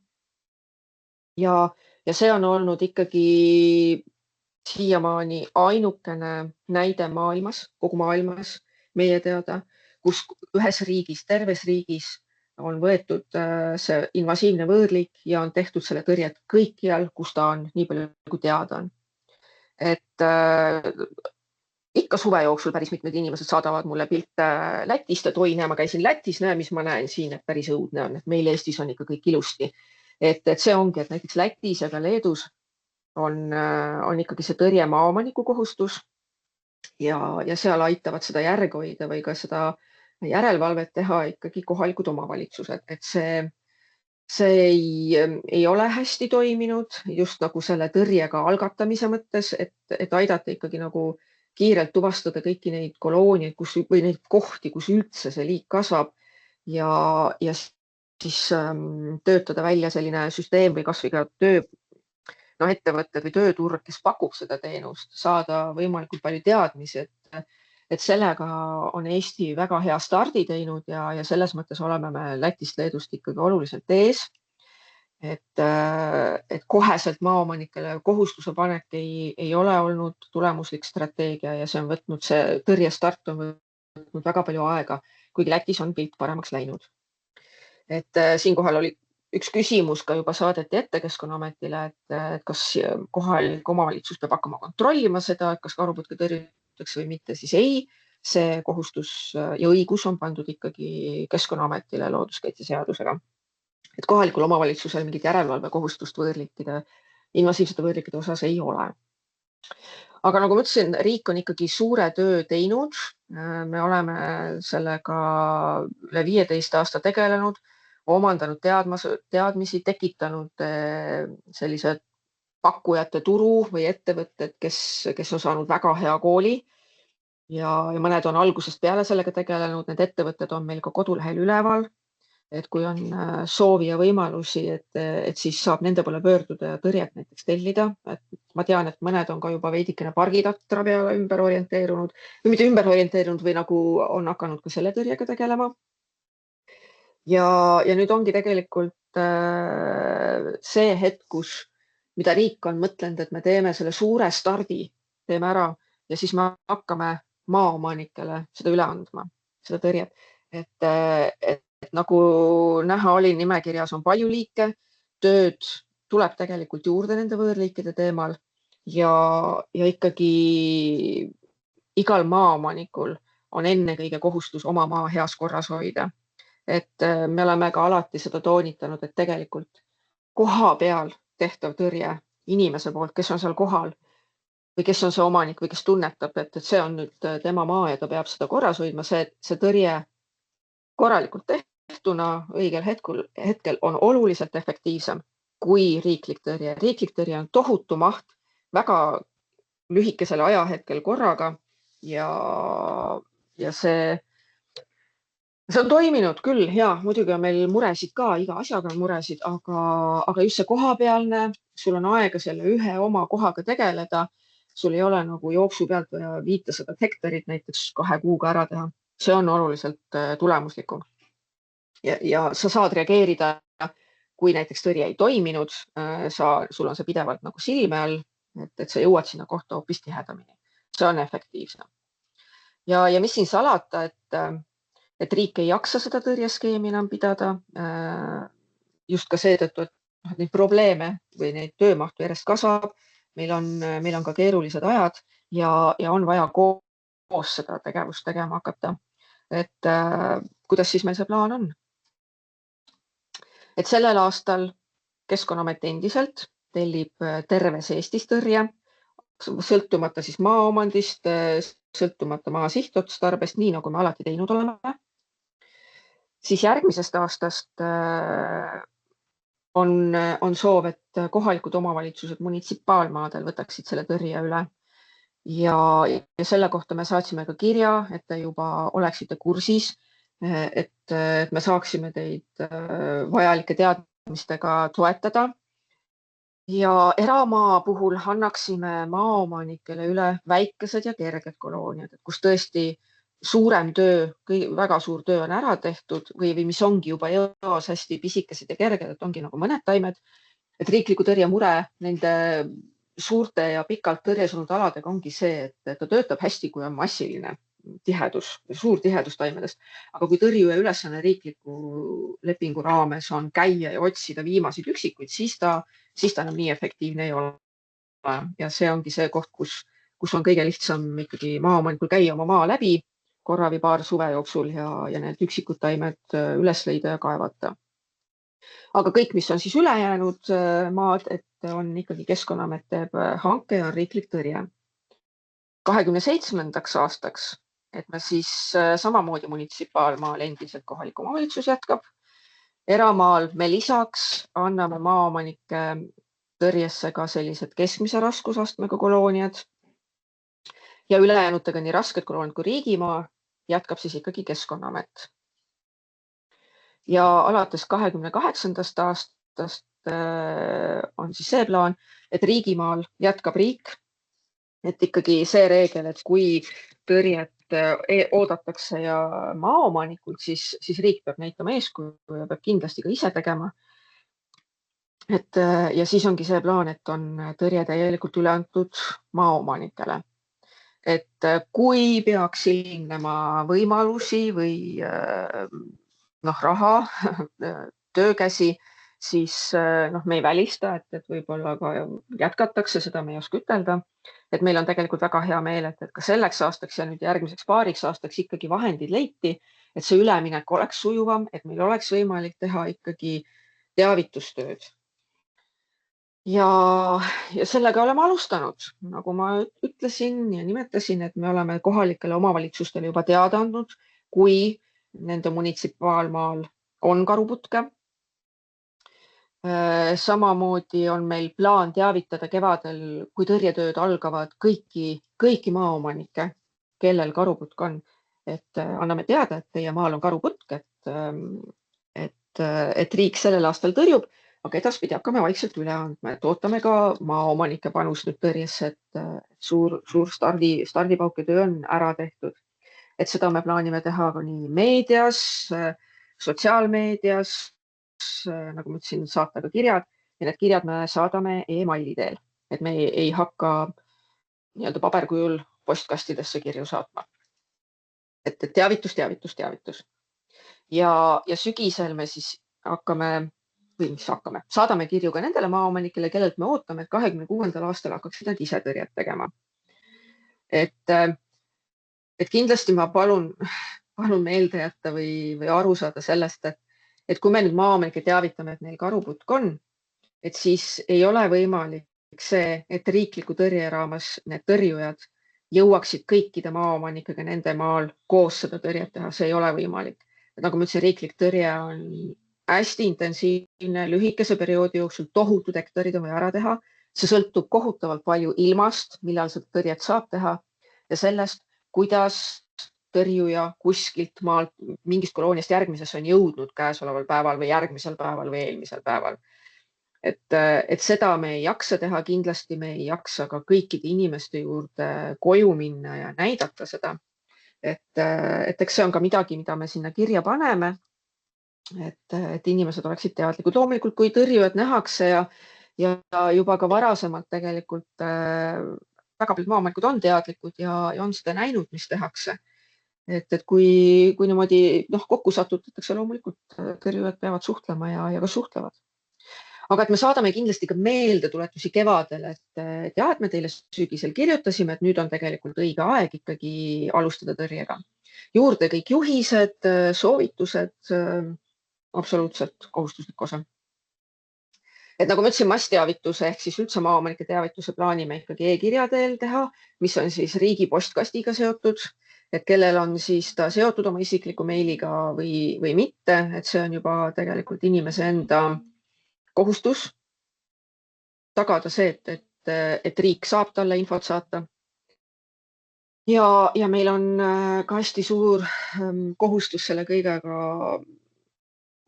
Ja see on olnud ikkagi siiamaani ainukene näide maailmas, kogu maailmas, meie teada, kus ühes riigis, terves riigis on võetud see invasiivne võõrliik ja on tehtud selle tõrjet kõikjal, kus ta on, nii palju kui teada on. Et ikka suve jooksul päris mitmed inimesed saadavad mulle pilte Lätist, et oi, näe, ma käisin Lätis, näe, mis ma näen siin, et päris õudne on, et meil Eestis on ikka kõik ilusti. Et see ongi, et näiteks Lätis ja ka Leedus on ikkagi see tõrje maaomaniku kohustus ja seal aitavad seda järge hoida või ka seda järelevalvet teha ikkagi kohalikud omavalitsused, et see ei ole hästi toiminud just nagu selle tõrjega algatamise mõttes, et aidata ikkagi nagu kiirelt tuvastada kõiki neid kolooniaid või neid kohti, kus üldse see liik kasvab ja siis töötada välja selline süsteem või kasvõi ka ettevõtted või tööturg, kes pakub seda teenust, saada võimalikult palju teadmisi, et sellega on Eesti väga hea stardi teinud ja selles mõttes oleme me Lätist, Leedust ikkagi oluliselt ees. Et koheselt maaomanikele kohustuse panek ei ole olnud tulemuslik strateegia ja see tõrjestart on võtnud väga palju aega, kuigi Lätis on pilt paremaks läinud. Et siinkohal oli üks küsimus ka juba saadeti ette Keskkonnaametile, et kas kohalik omavalitsus peab hakkama kontrollima seda, et kas karuputke tõrjutakse või mitte, siis ei. See kohustus ja õigus on pandud ikkagi Keskkonnaametile looduskaitseseadusega. Et kohalikul omavalitsusel mingit järelevalvekohustust invasiivsete võõrliikide osas ei ole. Aga nagu ma ütlesin, riik on ikkagi suure töö teinud. Me oleme sellega üle 15 aasta tegelenud. omandanud teadmisi, tekitanud sellised pakkujate turu või ettevõtted, kes on saanud väga hea kooli ja mõned on algusest peale sellega tegelenud. Need ettevõtted on meil ka kodulehel üleval, et kui on soovi ja võimalusi, et siis saab nende poole pöörduda ja tõrjet näiteks tellida. Et ma tean, et mõned on ka juba veidikene pargitatra peale ümber orienteerunud või mitte ümber orienteerunud või nagu on hakanud ka selle tõrjega tegelema. Ja nüüd ongi tegelikult see hetk, mida riik on mõtlenud, et me teeme selle suure stardi, teeme ära ja siis me hakkame maaomanikele seda üle andma, seda tõrjet. Et nagu näha oli, nimekirjas on palju liike, tööd tuleb tegelikult juurde nende võõrliikide teemal ja ikkagi igal maaomanikul on ennekõike kohustus oma maa heas korras hoida. Et me oleme ka alati seda toonitanud, et tegelikult koha peal tehtav tõrje inimese poolt, kes on seal kohal või kes on see omanik või kes tunnetab, et see on nüüd tema maa ja ta peab seda korras hoidma, see tõrje korralikult tehtuna õigel hetkel on oluliselt efektiivsem kui riiklik tõrje. Riiklik tõrje on tohutu maht väga lühikesel ajahetkel korraga ja see on toiminud küll. Ja muidugi on meil muresid ka, iga asjaga on muresid, aga just see kohapealne, sul on aega selle ühe oma kohaga tegeleda. Sul ei ole nagu jooksu pealt vaja 500 hektarit näiteks 2 kuuga ära teha. See on oluliselt tulemuslikum. Ja sa saad reageerida, kui näiteks tõrje ei toiminud, sul on see pidevalt nagu silme all, et sa jõuad sinna kohta hoopis tihedamini. See on efektiivsem. Ja mis siin salata, et riik ei jaksa seda tõrjeskeemi enam pidada. Just ka seetõttu, et neid probleeme või neid töömahtu järjest kasvab. Meil on ka keerulised ajad ja on vaja koos seda tegevust tegema hakata. Et kuidas siis meil see plaan on? Et sellel aastal Keskkonnaamet endiselt tellib terves Eestis tõrje, sõltumata siis maaomandist, sõltumata maa sihtotstarbest, nii nagu me alati teinud oleme. Siis järgmisest aastast on soov, et kohalikud omavalitsused munitsipaalmaadel võtaksid selle tõrje üle. Ja selle kohta me saatsime ka kirja, et te juba oleksite kursis, et me saaksime teid vajalike teadmistega toetada. Ja eramaa puhul annaksime maaomanikele üle väikesed ja kerged kolooniad, kus tõesti suurem töö, väga suur töö on ära tehtud või mis ongi juba eos hästi pisikesed ja kerged, et ongi nagu mõned taimed. Et riikliku tõrje mure nende suurte ja pikalt tõrjes olnud aladega ongi see, et ta töötab hästi, kui on massiline tihedus, suur tihedus taimedest. Aga kui tõrjuje ülesanne riikliku lepingu raames on käia ja otsida viimaseid üksikuid, siis ta enam nii efektiivne ei ole. Ja see ongi see koht, kus on kõige lihtsam ikkagi maaomanikul käia oma maa läbi korra või paar suve jooksul ja need üksikud taimed üles leida ja kaevata. Aga kõik, mis on siis ülejäänud maad, et on ikkagi Keskkonnaamet teeb hanke ja on riiklik tõrje. 27. aastaks, et me siis samamoodi munitsipaalmaal endiselt kohalik omavalitsus jätkab. Eramaal me lisaks anname maaomanike tõrjesse ka sellised keskmise raskusastmega kolooniad ja ülejäänutega nii rasked kolooniad kui riigimaa jätkab siis ikkagi Keskkonnaamet. Ja alates 28. aastast on siis see plaan, et riigimaal jätkab riik, et ikkagi see reegel, et kui tõrjet oodatakse ja maaomanikult, siis riik peab näitama eeskuju ja peab kindlasti ka ise tegema. Ja siis ongi see plaan, et on tõrje täielikult üle antud maaomanikele. Et kui peaks ilmnema võimalusi või raha, töökäsi, siis me ei välista, et võib-olla ka jätkatakse, seda me ei oska ütelda. Et meil on tegelikult väga hea meel, et ka selleks aastaks ja nüüd järgmiseks paariks aastaks ikkagi vahendid leiti, et see üleminek oleks sujuvam, et meil oleks võimalik teha ikkagi teavitustööd. Ja sellega oleme alustanud, nagu ma ütlesin ja nimetasin, et me oleme kohalikele omavalitsustele juba teada andnud, kui nende munitsipaalmaal on karuputke. Samamoodi on meil plaan teavitada kevadel, kui tõrjetööd algavad, kõiki maaomanikke, kellel karuputk on, et anname teada, et teie maal on karuputk, et riik sellel aastal tõrjub, aga edaspidi hakkame vaikselt üle andma, et ootame ka maaomanike panust nüüd tõrjesse, et suur stardipauke töö on ära tehtud. Et seda me plaanime teha ka nii meedias, sotsiaalmeedias, nagu ma ütlesin, saata ka kirjad ja need kirjad me saadame e-maili teel, et me ei hakka nii-öelda paberkujul postkastidesse kirju saatma. Et teavitus. Ja sügisel me siis saadame kirju ka nendele maaomanikele, kellelt me ootame, et 2026. aastal hakkaksid nad ise tõrjet tegema. Et kindlasti ma palun meelde jätta või aru saada sellest, et kui me nüüd maaomanikke teavitame, et neil karuputk on, et siis ei ole võimalik see, et riikliku tõrje raames need tõrjujad jõuaksid kõikide maaomanikega nende maal koos seda tõrjet teha, see ei ole võimalik. Nagu ma ütlesin, riiklik tõrje on hästi intensiivne, lühikese perioodi jooksul tohutud hektarid on vaja ära teha. See sõltub kohutavalt palju ilmast, millal seda tõrjet saab teha ja sellest, kuidas tõrjuja kuskilt maalt mingist kolooniast järgmisesse on jõudnud käesoleval päeval või järgmisel päeval või eelmisel päeval. Et seda me ei jaksa teha, kindlasti me ei jaksa ka kõikide inimeste juurde koju minna ja näidata seda. Et eks see on ka midagi, mida me sinna kirja paneme, et inimesed oleksid teadlikud. Loomulikult, kui tõrjujad nähakse ja juba ka varasemalt tegelikult väga paljud maaomanikud on teadlikud ja on seda näinud, mis tehakse. Et kui niimoodi kokku satutatakse, loomulikult tõrjujad peavad suhtlema ja ka suhtlevad. Aga et me saadame kindlasti ka meeldetuletusi kevadel, et me teile sügisel kirjutasime, et nüüd on tegelikult õige aeg ikkagi alustada tõrjega. Juurde kõik juhised, soovitused, absoluutselt kohustuslik osa. Et nagu ma ütlesin, massteavituse ehk siis üldse maaomanike teavituse plaanime ikkagi e-kirja teel teha, mis on siis riigi postkastiga seotud, et kellel on siis ta seotud oma isikliku meiliga või mitte, et see on juba tegelikult inimese enda kohustus tagada see, et riik saab talle infot saata. Ja meil on ka hästi suur kohustus selle kõigega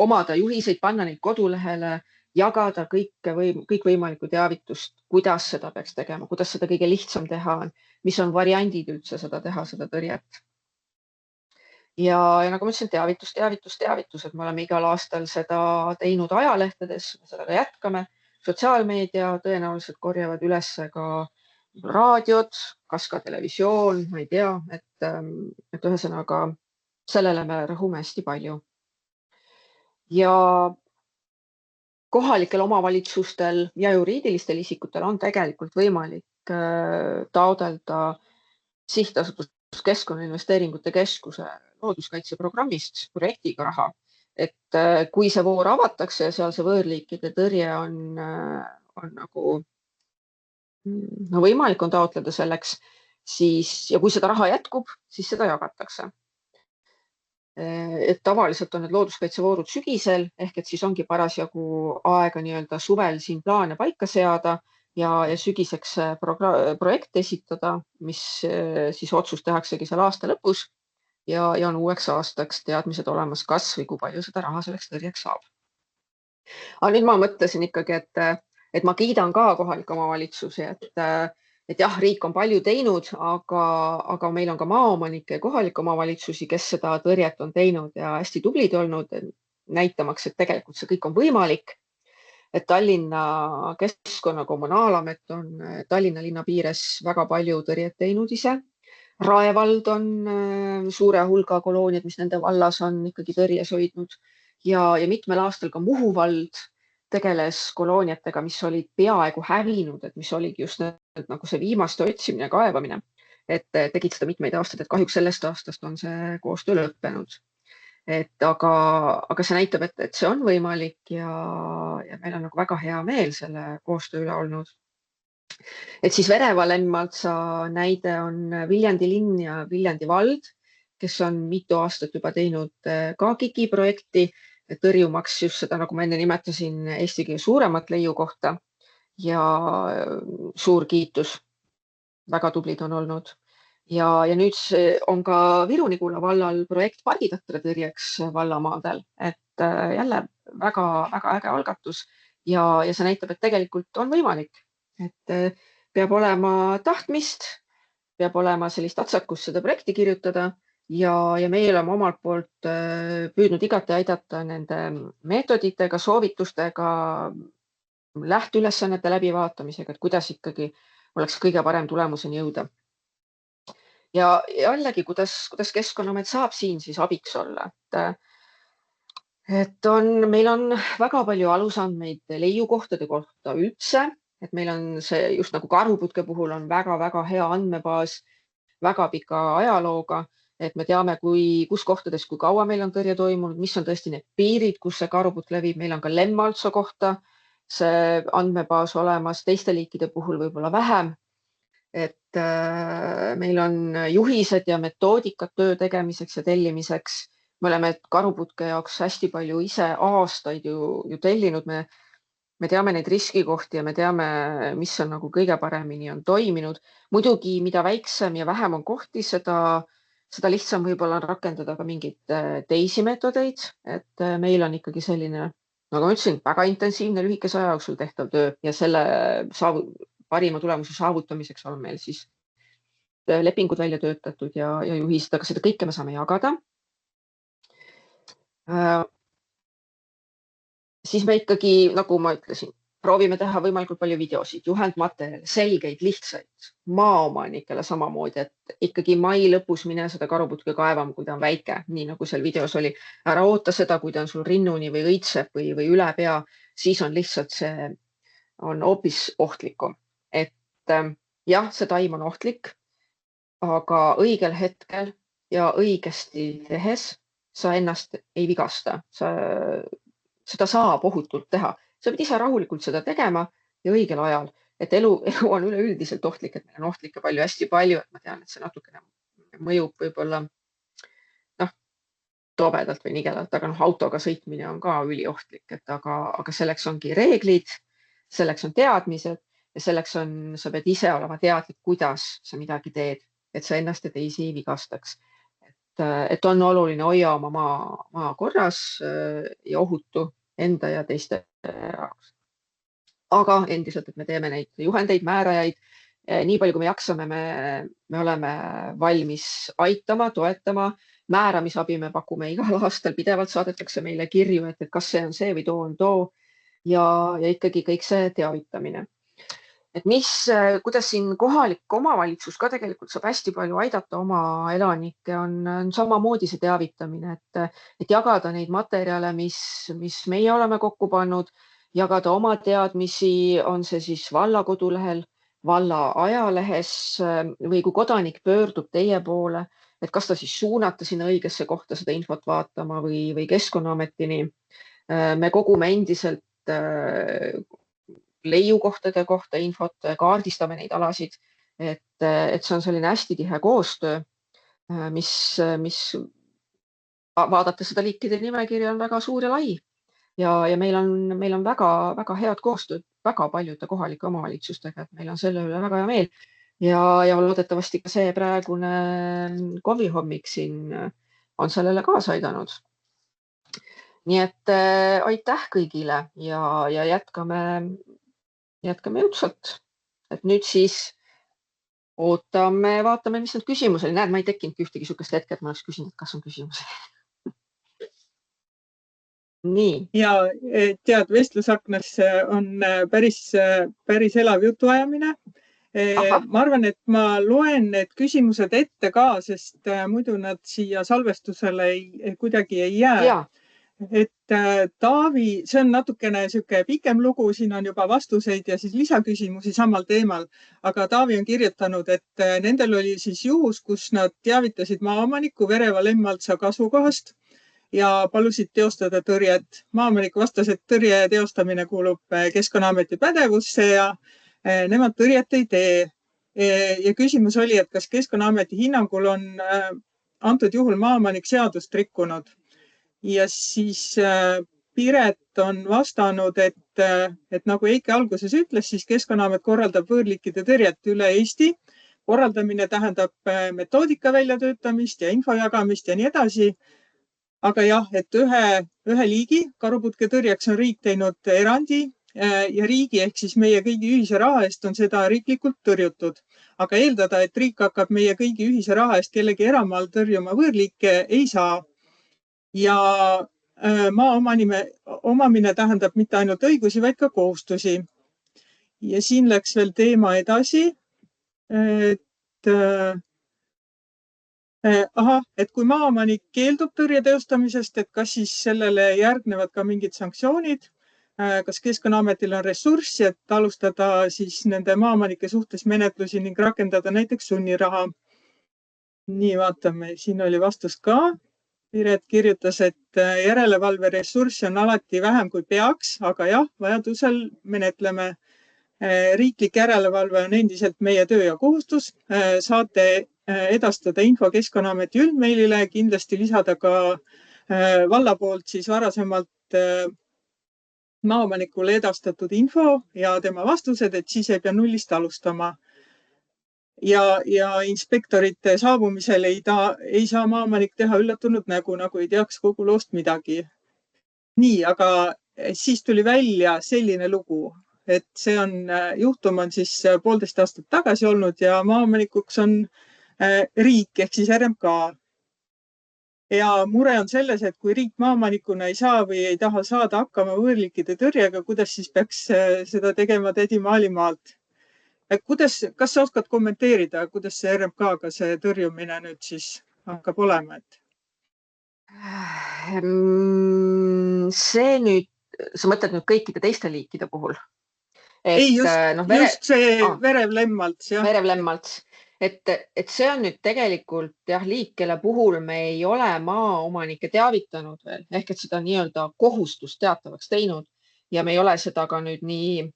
omada juhiseid, panna neid kodulehele, jagada kõikvõimalikku teavitust, kuidas seda peaks tegema, kuidas seda kõige lihtsam teha on, mis on variandid üldse seda teha, seda tõrjet. Ja nagu ma ütlesin, teavitus, et me oleme igal aastal seda teinud ajalehtedes, seda ka jätkame. Sotsiaalmeedia tõenäoliselt korjavad üles ka raadiod, kas ka televisioon, ma ei tea, et ühesõnaga sellele me rõhume hästi palju. Ja kohalikel omavalitsustel ja juriidilistel isikutel on tegelikult võimalik taodelda Sihtasutus Keskkonnainvesteeringute Keskuse looduskaitseprogrammist projektiga raha. Et kui see voor avatakse ja seal see võõrliikide tõrje on nagu võimalik on taotleda selleks, siis ja kui seda raha jätkub, siis seda jagatakse. Et tavaliselt on need looduskaitsevoorud sügisel, ehk et siis ongi parasjagu aega nii-öelda suvel siin plaane paika seada ja sügiseks projekt esitada, mis siis otsus tehaksegi seal aasta lõpus ja on uueks aastaks teadmised olemas, kas või kui palju seda raha selleks tõrjeks saab. Aga nüüd ma mõtlesin ikkagi, et ma kiidan ka kohalikke omavalitsusi, et jah, riik on palju teinud, aga meil on ka maaomanikke ja kohalikke omavalitsusi, kes seda tõrjet on teinud ja hästi tublid olnud, näitamaks, et tegelikult see kõik on võimalik. Et Tallinna Keskkonna Kommunaalamet on Tallinna linna piires väga palju tõrjet teinud ise. Rae vald on suure hulga kolooniad, mis nende vallas on ikkagi tõrjes hoidnud ja mitmel aastal ka Muhu vald tegeles kolooniatega, mis olid peaaegu hävinud, et mis oligi just nagu see viimaste otsimine ja kaevamine. Et tegid seda mitmeid aastaid, et kahjuks sellest aastast on see koostöö lõppenud. Aga see näitab, et see on võimalik ja meil on nagu väga hea meel selle koostöö üle olnud. Et siis Venemaa Lemmaaltsa näide on Viljandi linn ja Viljandi vald, kes on mitu aastat juba teinud ka KIK-i projekti, tõrjumaks just seda, nagu ma enne nimetasin, Eesti kõige suuremat leiukohta ja suur kiitus. Väga tublid on olnud. Ja nüüd on ka Viru-Nigula vallal projekt pargitattara tõrjeks vallamaadel, et jälle väga äge algatus ja see näitab, et tegelikult on võimalik, et peab olema tahtmist, peab olema sellist atsakust seda projekti kirjutada ja meie oleme omalt poolt püüdnud igati aidata nende meetoditega, soovitustega, lähteülesannete läbivaatamisega, et kuidas ikkagi oleks kõige parem tulemuseni jõuda. Ja jällegi, kuidas Keskkonnaamet saab siin siis abiks olla, et meil on väga palju alusandmeid leiukohtade kohta üldse, et meil on see just nagu karuputke puhul on väga hea andmebaas, väga pika ajalooga, et me teame, kus kohtades, kui kaua meil on tõrje toimunud, mis on tõesti need piirid, kus see karuputk levib, meil on ka Lemmaltso kohta see andmebaas olemas, teiste liikide puhul võib-olla vähem. Et meil on juhised ja metoodikad töö tegemiseks ja tellimiseks. Me oleme karuputke jaoks hästi palju ise aastaid ju tellinud. Me teame neid riskikohti ja me teame, mis on nagu kõige paremini on toiminud. Muidugi, mida väiksem ja vähem on kohti, seda lihtsam võib-olla on rakendada ka mingeid teisi meetodeid. Et meil on ikkagi selline, nagu ma ütlesin, väga intensiivne lühikese aja jooksul tehtav töö ja selle parima tulemuse saavutamiseks on meil siis lepingud välja töötatud ja juhised, aga seda kõike me saame jagada. Siis me ikkagi, nagu ma ütlesin, proovime teha võimalikult palju videosid, juhendmaterjale, selgeid, lihtsaid, maaomanikele samamoodi, et ikkagi mai lõpus mine seda karuputke kaevama, kui ta on väike, nii nagu seal videos oli. Ära oota seda, kui ta on sul rinnuni või õitseb või üle pea, siis on lihtsalt see on hoopis ohtlikum. Et jah, see taim on ohtlik, aga õigel hetkel ja õigesti tehes sa ennast ei vigasta. Seda saab ohutult teha. Sa pead ise rahulikult seda tegema ja õigel ajal, et elu on üleüldiselt ohtlik, et meil on ohtlikke hästi palju, et ma tean, et see natukene mõjub võib-olla tobedalt või nigelalt, aga autoga sõitmine on ka üliohtlik, aga selleks ongi reeglid, selleks on teadmised ja selleks sa pead ise olema teadlik, kuidas sa midagi teed, et sa ennast ja teisi ei vigastaks. Et on oluline hoia oma maa korras ja ohutu enda ja teiste jaoks. Aga endiselt, et me teeme neid juhendeid, määrajaid, nii palju kui me jaksame, me oleme valmis aitama, toetama, määramisabi me pakume igal aastal, pidevalt saadetakse meile kirju, et kas see on see või too on too ja ikkagi kõik see teavitamine. Et kuidas siin kohalik omavalitsus ka tegelikult saab hästi palju aidata oma elanikke, on samamoodi see teavitamine, et jagada neid materjale, mis meie oleme kokku pannud, jagada oma teadmisi, on see siis valla kodulehel, valla ajalehes või kui kodanik pöördub teie poole, et kas ta siis suunata sinna õigesse kohta seda infot vaatama või Keskkonnaametini. Me kogume endiselt leiukohtade kohta infot, kaardistame neid alasid, et see on selline hästi tihe koostöö, mis vaadates seda liikide nimekirja on väga suur ja lai ja meil on väga head koostööd väga paljude kohalike omavalitsustega, et meil on selle üle väga hea meel ja loodetavasti ka see praegune KOV-i hommik siin on sellele kaasa aidanud. Nii et aitäh kõigile ja jätkame jõudsalt. Et nüüd siis ootame, vaatame, mis need küsimused. Näed, ma ei tekkinud ühtegi sükest hetke, et ma oleks küsinud, kas on küsimusi. Nii. Ja tead, vestlusaknas on päris elav jutuajamine. Ma arvan, et ma loen need küsimused ette ka, sest muidu nad siia salvestusele kuidagi ei jää. Ja. Et Taavi, see on natukene siuke pikem lugu, siin on juba vastuseid ja siis lisaküsimusi samal teemal, aga Taavi on kirjutanud, et nendel oli siis juhus, kus nad teavitasid maaomanikku Vereva Lemmaltsa kasvukohast ja palusid teostada tõrjet. Maaomanik vastas, et tõrje teostamine kuulub Keskkonnaameti pädevusse ja nemad tõrjet ei tee. Ja küsimus oli, et kas Keskkonnaameti hinnangul on antud juhul maaomanik seadust rikkunud. ja siis Piret on vastanud, et nagu Eiki alguses ütles, siis Keskkonnaamet korraldab võõrliikide tõrjet üle Eesti. Korraldamine tähendab metoodika väljatöötamist ja info jagamist ja nii edasi. Aga jah, et ühe liigi karuputke tõrjeks on riik teinud erandi ja riigi ehk siis meie kõigi ühise raha eest on seda riiklikult tõrjutud. Aga eeldada, et riik hakkab meie kõigi ühise raha eest kellegi eramaal tõrjuma võõrliike, ei saa. Ja maa omamine tähendab mitte ainult õigusi, vaid ka kohustusi. Ja siin läks veel teema edasi, et et kui maaomanik keeldub tõrje teostamisest, et kas siis sellele järgnevad ka mingid sanktsioonid, kas Keskkonnaametil on ressurssi, et alustada siis nende maaomanike suhtes menetlusi ning rakendada näiteks sunniraha. Nii vaatame, siin oli vastus ka. Piret kirjutas, et järelevalve ressurssi on alati vähem kui peaks, aga jah, vajadusel menetleme. Riiklik järelevalve on endiselt meie töö ja kohustus. Saate edastada info Keskkonnaameti üldmeilile, kindlasti lisada ka valla poolt siis varasemalt maaomanikule edastatud info ja tema vastused, et siis ei pea nullist alustama. Ja inspektorite saabumisel ei saa maaomanik teha üllatunud nägu, nagu ei teaks kogu loost midagi. Nii, aga siis tuli välja selline lugu, et see juhtum on siis 1,5 aastat tagasi olnud ja maaomanikuks on riik ehk siis RMK. Ja mure on selles, et kui riik maaomanikuna ei saa või ei taha saada hakkama võõrliikide tõrjega, kuidas siis peaks seda tegema tädi Maalimaalt? Kas sa oskad kommenteerida, kuidas see RMK-ga see tõrjumine nüüd siis hakkab olema? See nüüd, sa mõtled nüüd kõikide teiste liikide puhul? Ei, just see verevlemmalt. Verevlemmalt. Et see on nüüd tegelikult liik, kelle puhul me ei ole maaomanikke teavitanud veel, ehk et seda nii-öelda kohustust teatavaks teinud ja me ei ole seda ka nüüd nii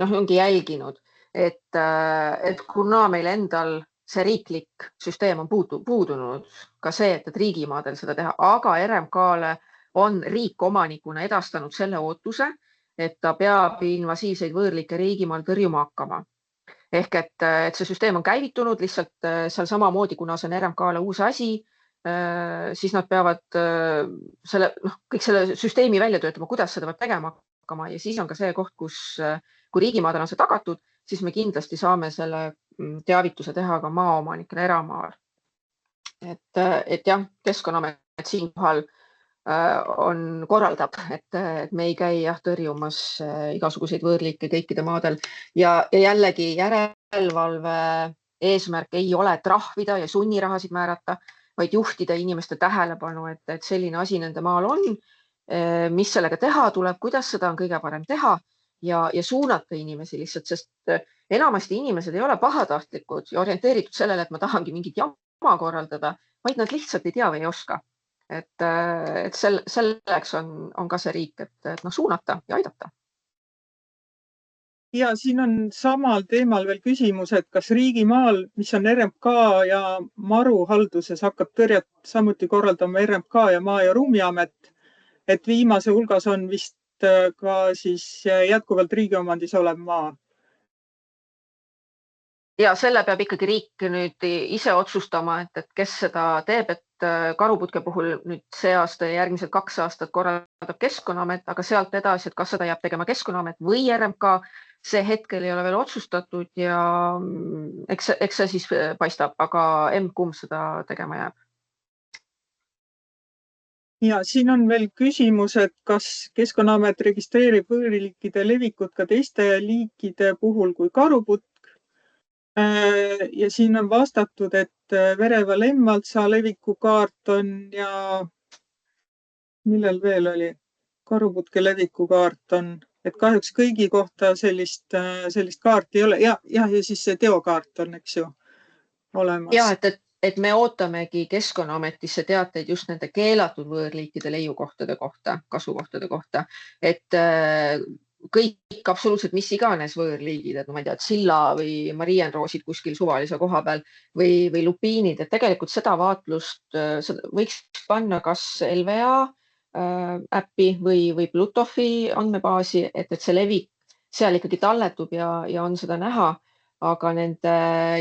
ongi jälginud, et kuna meil endal see riiklik süsteem on puudunud, ka see, et riigimaadel seda teha, aga RMK-le on riik omanikuna edastanud selle ootuse, et ta peab invasiivseid võõrliike riigimaal tõrjuma hakkama. Ehk et see süsteem on käivitunud lihtsalt seal samamoodi, kuna see on RMK-le uus asi, siis nad peavad kõik selle süsteemi välja töötama, kuidas seda peab tegema hakkama ja siis on ka see koht, kui riigimaadel on see tagatud, siis me kindlasti saame selle teavituse teha ka maaomanikele eramaal. Et jah, Keskkonnaamet siinkohal korraldab, et me ei käi tõrjumas igasuguseid võõrliike kõikide maadel ja jällegi järelevalve eesmärk ei ole trahvida ja sunnirahasid määrata, vaid juhtida inimeste tähelepanu, et selline asi nende maal on, mis sellega teha tuleb, kuidas seda on kõige parem teha ja suunata inimesi lihtsalt, sest enamasti inimesed ei ole pahatahtlikud ja orienteeritud sellele, et ma tahangi mingit jama korraldada, vaid nad lihtsalt ei tea või ei oska. Et selleks on ka see riik, et suunata ja aidata. Ja siin on samal teemal veel küsimus, et kas riigimaal, mis on RMK ja maru halduses, hakkab tõrjet samuti korraldama RMK ja Maa- ja Ruumiamet, et viimase hulgas on vist ka siis jätkuvalt riigiomandis olev maa. Ja selle peab ikkagi riik nüüd ise otsustama, et kes seda teeb, et karuputke puhul nüüd see aasta ja järgmised 2 aastat korraldab Keskkonnaamet, aga sealt edasi, et kas seda jääb tegema Keskkonnaamet või RMK, see hetkel ei ole veel otsustatud ja eks see siis paistab, aga kumb seda tegema jääb. Ja siin on veel küsimus, et kas Keskkonnaamet registreerib võõrliikide levikut ka teiste liikide puhul kui karuputk. Ja siin on vastatud, et Vereva Lemmalt levikukaart on ja millel veel oli? Karuputke levikukaart on, et kahjuks kõigi kohta sellist kaarti ei ole. Ja siis see teokaart on, eks ju, olemas. Ja, et me ootamegi Keskkonnaametisse teateid just nende keelatud võõrliikide leiukohtade kohta, kasukohtade kohta, et kõik absoluutselt mis iganes võõrliigid, et ma ei tea, et silla või marienroosid kuskil suvalise koha peal või lupiinid, et tegelikult seda vaatlust võiks panna kas LVA äppi või Bluetoothi andmebaasi, et see levik seal ikkagi talletub ja on seda näha. Aga nende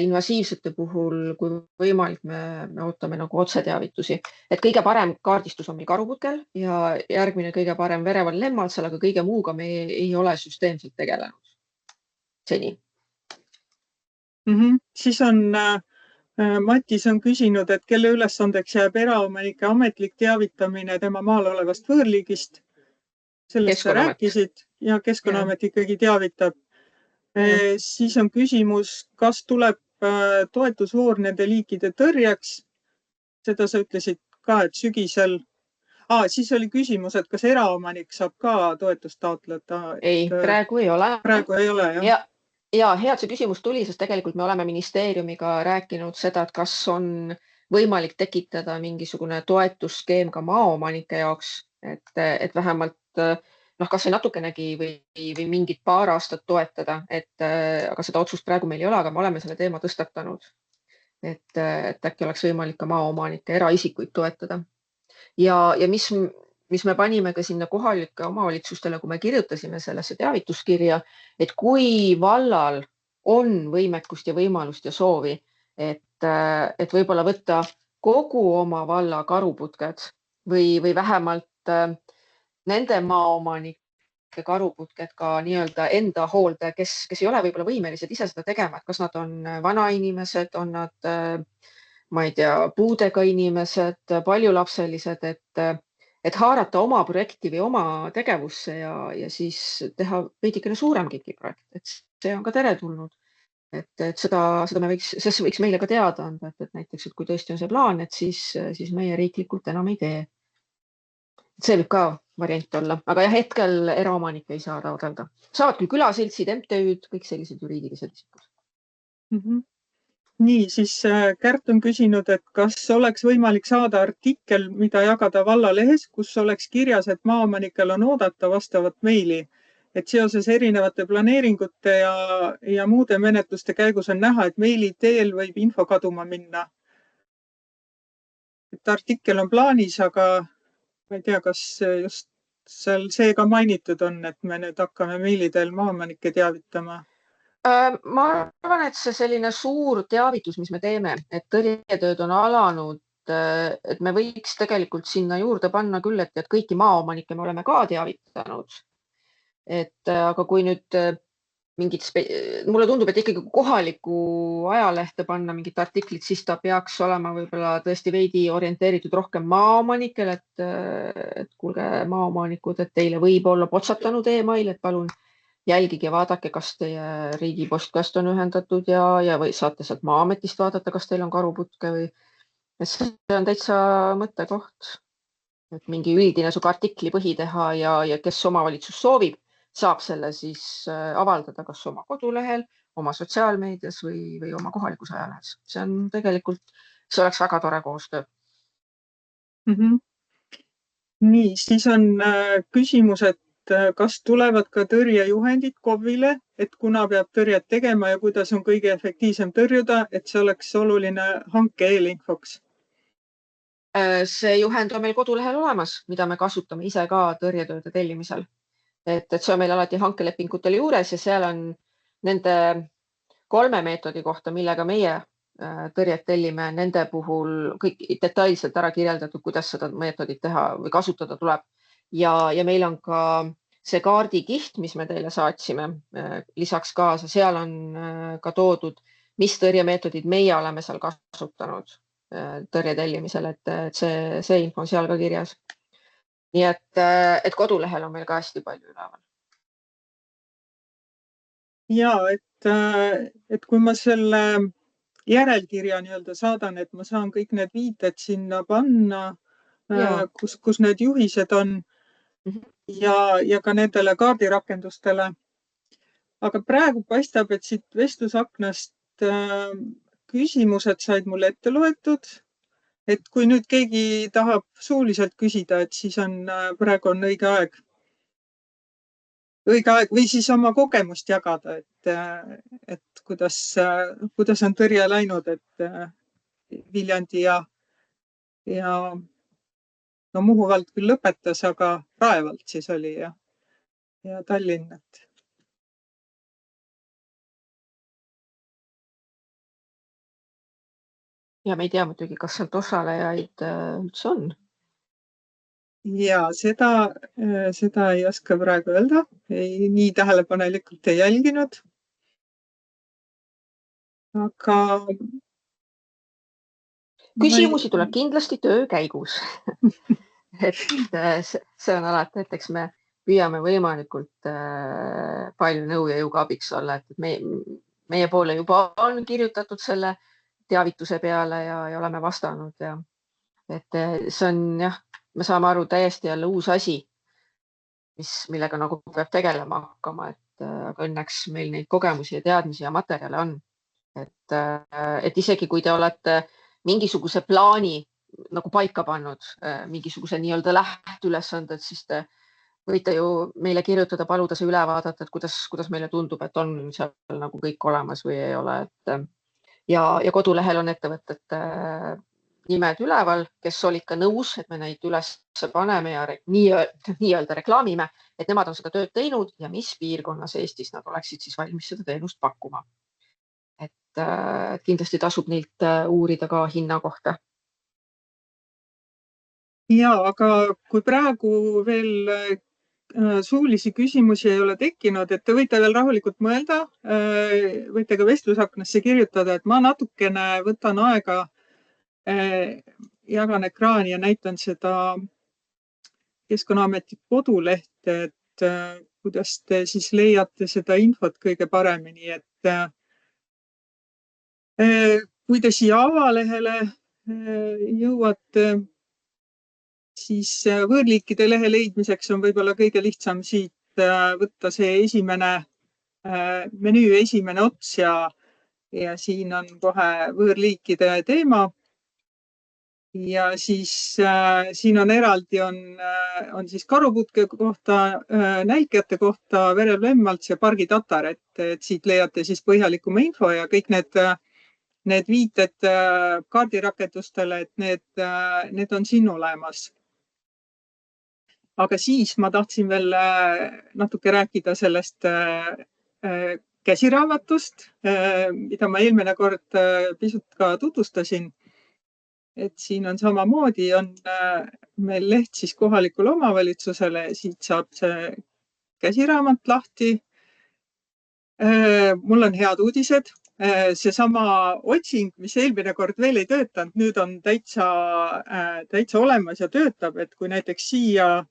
invasiivsete puhul, kui võimalik, me ootame nagu otseteavitusi. Et kõige parem kaardistus on meil karuputkel ja järgmine kõige parem vereval lemmalsal, aga kõige muuga me ei ole süsteemselt tegelenud seni. Siis on Matis on küsinud, et kelle ülesandeks jääb eraomanike ametlik teavitamine tema maal olevast võõrliigist. Sellest sa rääkisid ja Keskkonnaamet ikkagi teavitab. Siis on küsimus, kas tuleb toetusvoor nende liikide tõrjeks. Seda sa ütlesid ka, et sügisel. Siis oli küsimus, et kas eraomanik saab ka toetust taotleda? Ei, praegu ei ole. Praegu ei ole, jah. Ja hea, et see küsimus tuli, sest tegelikult me oleme ministeeriumiga rääkinud seda, et kas on võimalik tekitada mingisugune toetusskeem ka maaomanike jaoks, et vähemalt kas või natukenegi või mingid paar aastat toetada, aga seda otsust praegu meil ei ole, aga me oleme selle teema tõstatanud, et äkki oleks võimalik ka maaomanikke eraisikuid toetada. Ja mis me panime ka sinna kohalike omavalitsustele, kui me kirjutasime sellesse teavituskirja, et kui vallal on võimekust ja võimalust ja soovi, et võib-olla võtta kogu oma valla karuputked või vähemalt nende maaomanike karuputked ka nii-öelda enda hoolde, kes ei ole võib-olla võimelised ise seda tegema, et kas nad on vanainimesed, on nad, ma ei tea, puudega inimesed, paljulapselised, et haarata oma projekti või oma tegevusse ja siis teha veidikene suurem KIK-projekt, et see on ka teretulnud. Et seda võiks meile ka teada anda, et näiteks, et kui tõesti on see plaan, et siis meie riiklikult enam ei tee. See võib ka variant olla, aga jah, hetkel eraomanik ei saa taotleda. Saavad küll külaseltsid, MTÜ-d, kõik sellised juriidilised isikud. Nii, siis Kärt on küsinud, et kas oleks võimalik saada artikkel, mida jagada vallalehes, kus oleks kirjas, et maaomanikel on oodata vastavat meili, et seoses erinevate planeeringute ja muude menetluste käigus on näha, et meili teel võib info kaduma minna. Et artikkel on plaanis, aga ma ei tea, kas just seal see ka mainitud on, et me nüüd hakkame meili teel maaomanikke teavitama. Ma arvan, et see selline suur teavitus, mis me teeme, et tõrjetööd on alanud, et me võiks tegelikult sinna juurde panna küll, et kõiki maaomanikke me oleme ka teavitanud. Aga kui nüüd mulle tundub, et ikkagi kohalikku ajalehte panna mingit artiklit, siis ta peaks olema võib-olla tõesti veidi orienteeritud rohkem maaomanikele, et kuulge maaomanikud, et teile võib olla potsatanud e-mail, et palun jälgige ja vaadake, kas teie riigi postkast on ühendatud ja või saate sealt Maa-ametist vaadata, kas teil on karuputke või see on täitsa mõttekoht, et mingi üldine artikli põhi teha ja kes omavalitsus soovib, saab selle siis avaldada kas oma kodulehel, oma sotsiaalmeedias või oma kohalikus ajalehes. See on tegelikult, see oleks väga tore koostöö. Nii, siis on küsimus, et kas tulevad ka tõrjejuhendid KOV-ile, et kuna peab tõrjet tegema ja kuidas on kõige efektiivsem tõrjuda, et see oleks oluline hanke eelinfoks? See juhend on meil kodulehel olemas, mida me kasutame ise ka tõrjetööde tellimisel. Et see on meil alati hankelepingutel juures ja seal on nende 3 meetodi kohta, millega meie tõrjet tellime, nende puhul kõik detailselt ära kirjeldatud, kuidas seda meetodit teha või kasutada tuleb. Ja meil on ka see kaardikiht, mis me teile saatsime, lisaks kaasa, seal on ka toodud, mis tõrjemeetodid meie oleme seal kasutanud tõrje tellimisel, et see info on seal ka kirjas. Nii et kodulehel on meil ka hästi palju üleval. Ja, et kui ma selle järelkirja nii-öelda saadan, et ma saan kõik need viited sinna panna, kus need juhised on ja ka nendele kaardirakendustele. Aga praegu paistab, et siit vestlusaknast küsimused said mulle ette loetud. Et kui nüüd keegi tahab suuliselt küsida, et siis praegu on õige aeg või siis oma kogemust jagada, et kuidas on tõrje läinud, et Viljandi ja no Muhu vald küll lõpetas, aga Rae vald siis oli ja Tallinn. Ja me ei tea muidugi, kas sealt osalejaid üldse on. Ja seda ei oska praegu öelda, nii tähelepanelikult ei jälginud. Aga küsimusi tuleb kindlasti töö käigus. et see on alati, et eks me püüame võimalikult palju nõu ja jõuga abiks olla, et meie poole juba on kirjutatud selle teavituse peale ja oleme vastanud ja et see on jah, me saame aru täiesti jälle uus asi, millega nagu peab tegelema hakkama, aga õnneks meil neid kogemusi ja teadmisi ja materjale on. Et isegi kui te olete mingisuguse plaani nagu paika pannud, mingisuguse nii-öelda lähtülesanded, siis te võite ju meile kirjutada, paluda see üle vaadata, et kuidas meile tundub, et on seal nagu kõik olemas või ei ole. Ja kodulehel on ettevõtete nimed üleval, kes olid ka nõus, et me neid üles paneme ja nii-öelda reklaamime, et nemad on seda tööd teinud ja mis piirkonnas Eestis nad oleksid siis valmis seda teenust pakkuma. Et kindlasti tasub neilt uurida ka hinna kohta. Ja, aga kui praegu veel suulisi küsimusi ei ole tekkinud, et te võite veel rahulikult mõelda, võite ka vestlusaknasse kirjutada, et ma natukene võtan aega, jagan ekraani ja näitan seda Keskkonnaameti kodulehte, et kuidas te siis leiate seda infot kõige paremini, et kui te siia avalehele jõuate, siis võõrliikide lehe leidmiseks on võib-olla kõige lihtsam siit võtta see esimene menüü esimene ots ja siin on kohe võõrliikide teema. Ja siis siin on eraldi on siis karuputke kohta, nälkjate kohta, verevlemmalts ja pargitatar, et siit leiate siis põhjalikuma info ja kõik need viited kaardirakendustele, et need on siin olemas. Aga siis ma tahtsin veel natuke rääkida sellest käsiraamatust, mida ma eelmine kord pisut ka tutvustasin. Et siin on samamoodi, on meil leht siis kohalikule omavalitsusele, siit saab see käsiraamat lahti. Mul on head uudised. Seesama otsing, mis eelmine kord veel ei töötanud, nüüd on täitsa olemas ja töötab, et kui näiteks siia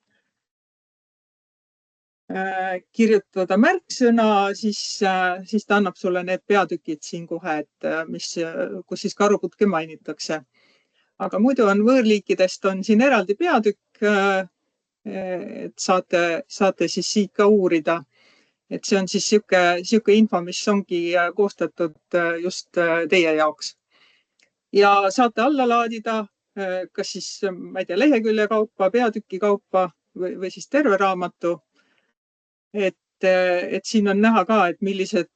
kirjutada märksõna, siis ta annab sulle need peatükid siin kohe, kus siis karuputke mainitakse. Aga muidu on võõrliikidest on siin eraldi peatükk, et saate siis siit ka uurida. Et see on siis siuke info, mis ongi koostatud just teie jaoks. Ja saate alla laadida, kas siis, ma ei tea, lehekülje kaupa, peatüki kaupa või siis terve raamatu. Et siin on näha ka, et millised,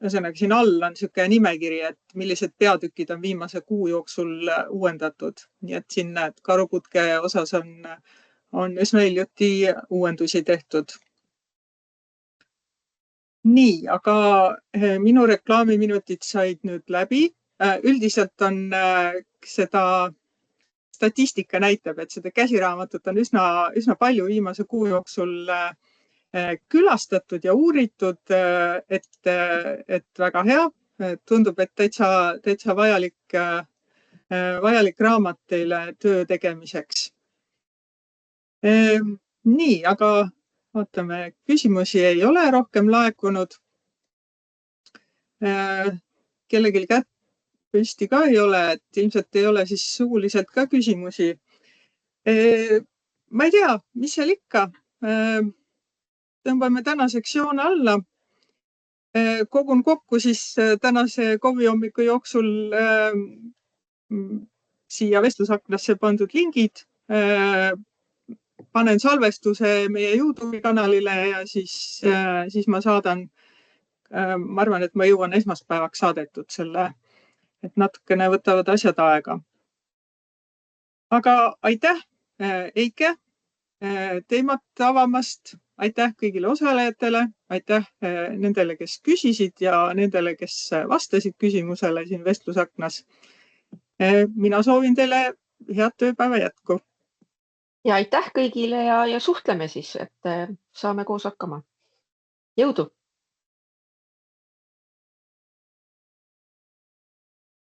ühesõnaga siin all on siuke nimekiri, et millised peatükid on viimase kuu jooksul uuendatud. Nii et siin näed, karuputke osas on üsna hiljuti uuendusi tehtud. Nii, aga minu reklaamiminutid said nüüd läbi. Üldiselt on seda statistika näitab, et seda käsiraamatut on üsna palju viimase kuu jooksul külastatud ja uuritud, et väga hea. Tundub, et täitsa vajalik raamat teile töö tegemiseks. Nii, aga vaatame, küsimusi ei ole rohkem laekunud. Kellelgi kätt püsti ka ei ole, et ilmselt ei ole siis suuliselt ka küsimusi. Ma ei tea, mis seal ikka. Tõmbame tänaseks joone alla. Kogun kokku siis tänase KOV-i jooksul siia vestlusaknasse pandud lingid. Panen salvestuse meie YouTube'i kanalile ja siis ma saadan, ma arvan, et ma jõuan esmaspäevaks saadetud selle, et natukene võtavad asjad aega. Aga aitäh Eike teemat avamast. Aitäh kõigile osalejatele, aitäh nendele, kes küsisid ja nendele, kes vastasid küsimusele siin vestlusaknas. Mina soovin teile head tööpäeva jätku. Ja aitäh kõigile ja suhtleme siis, et saame koos hakkama. Jõudu!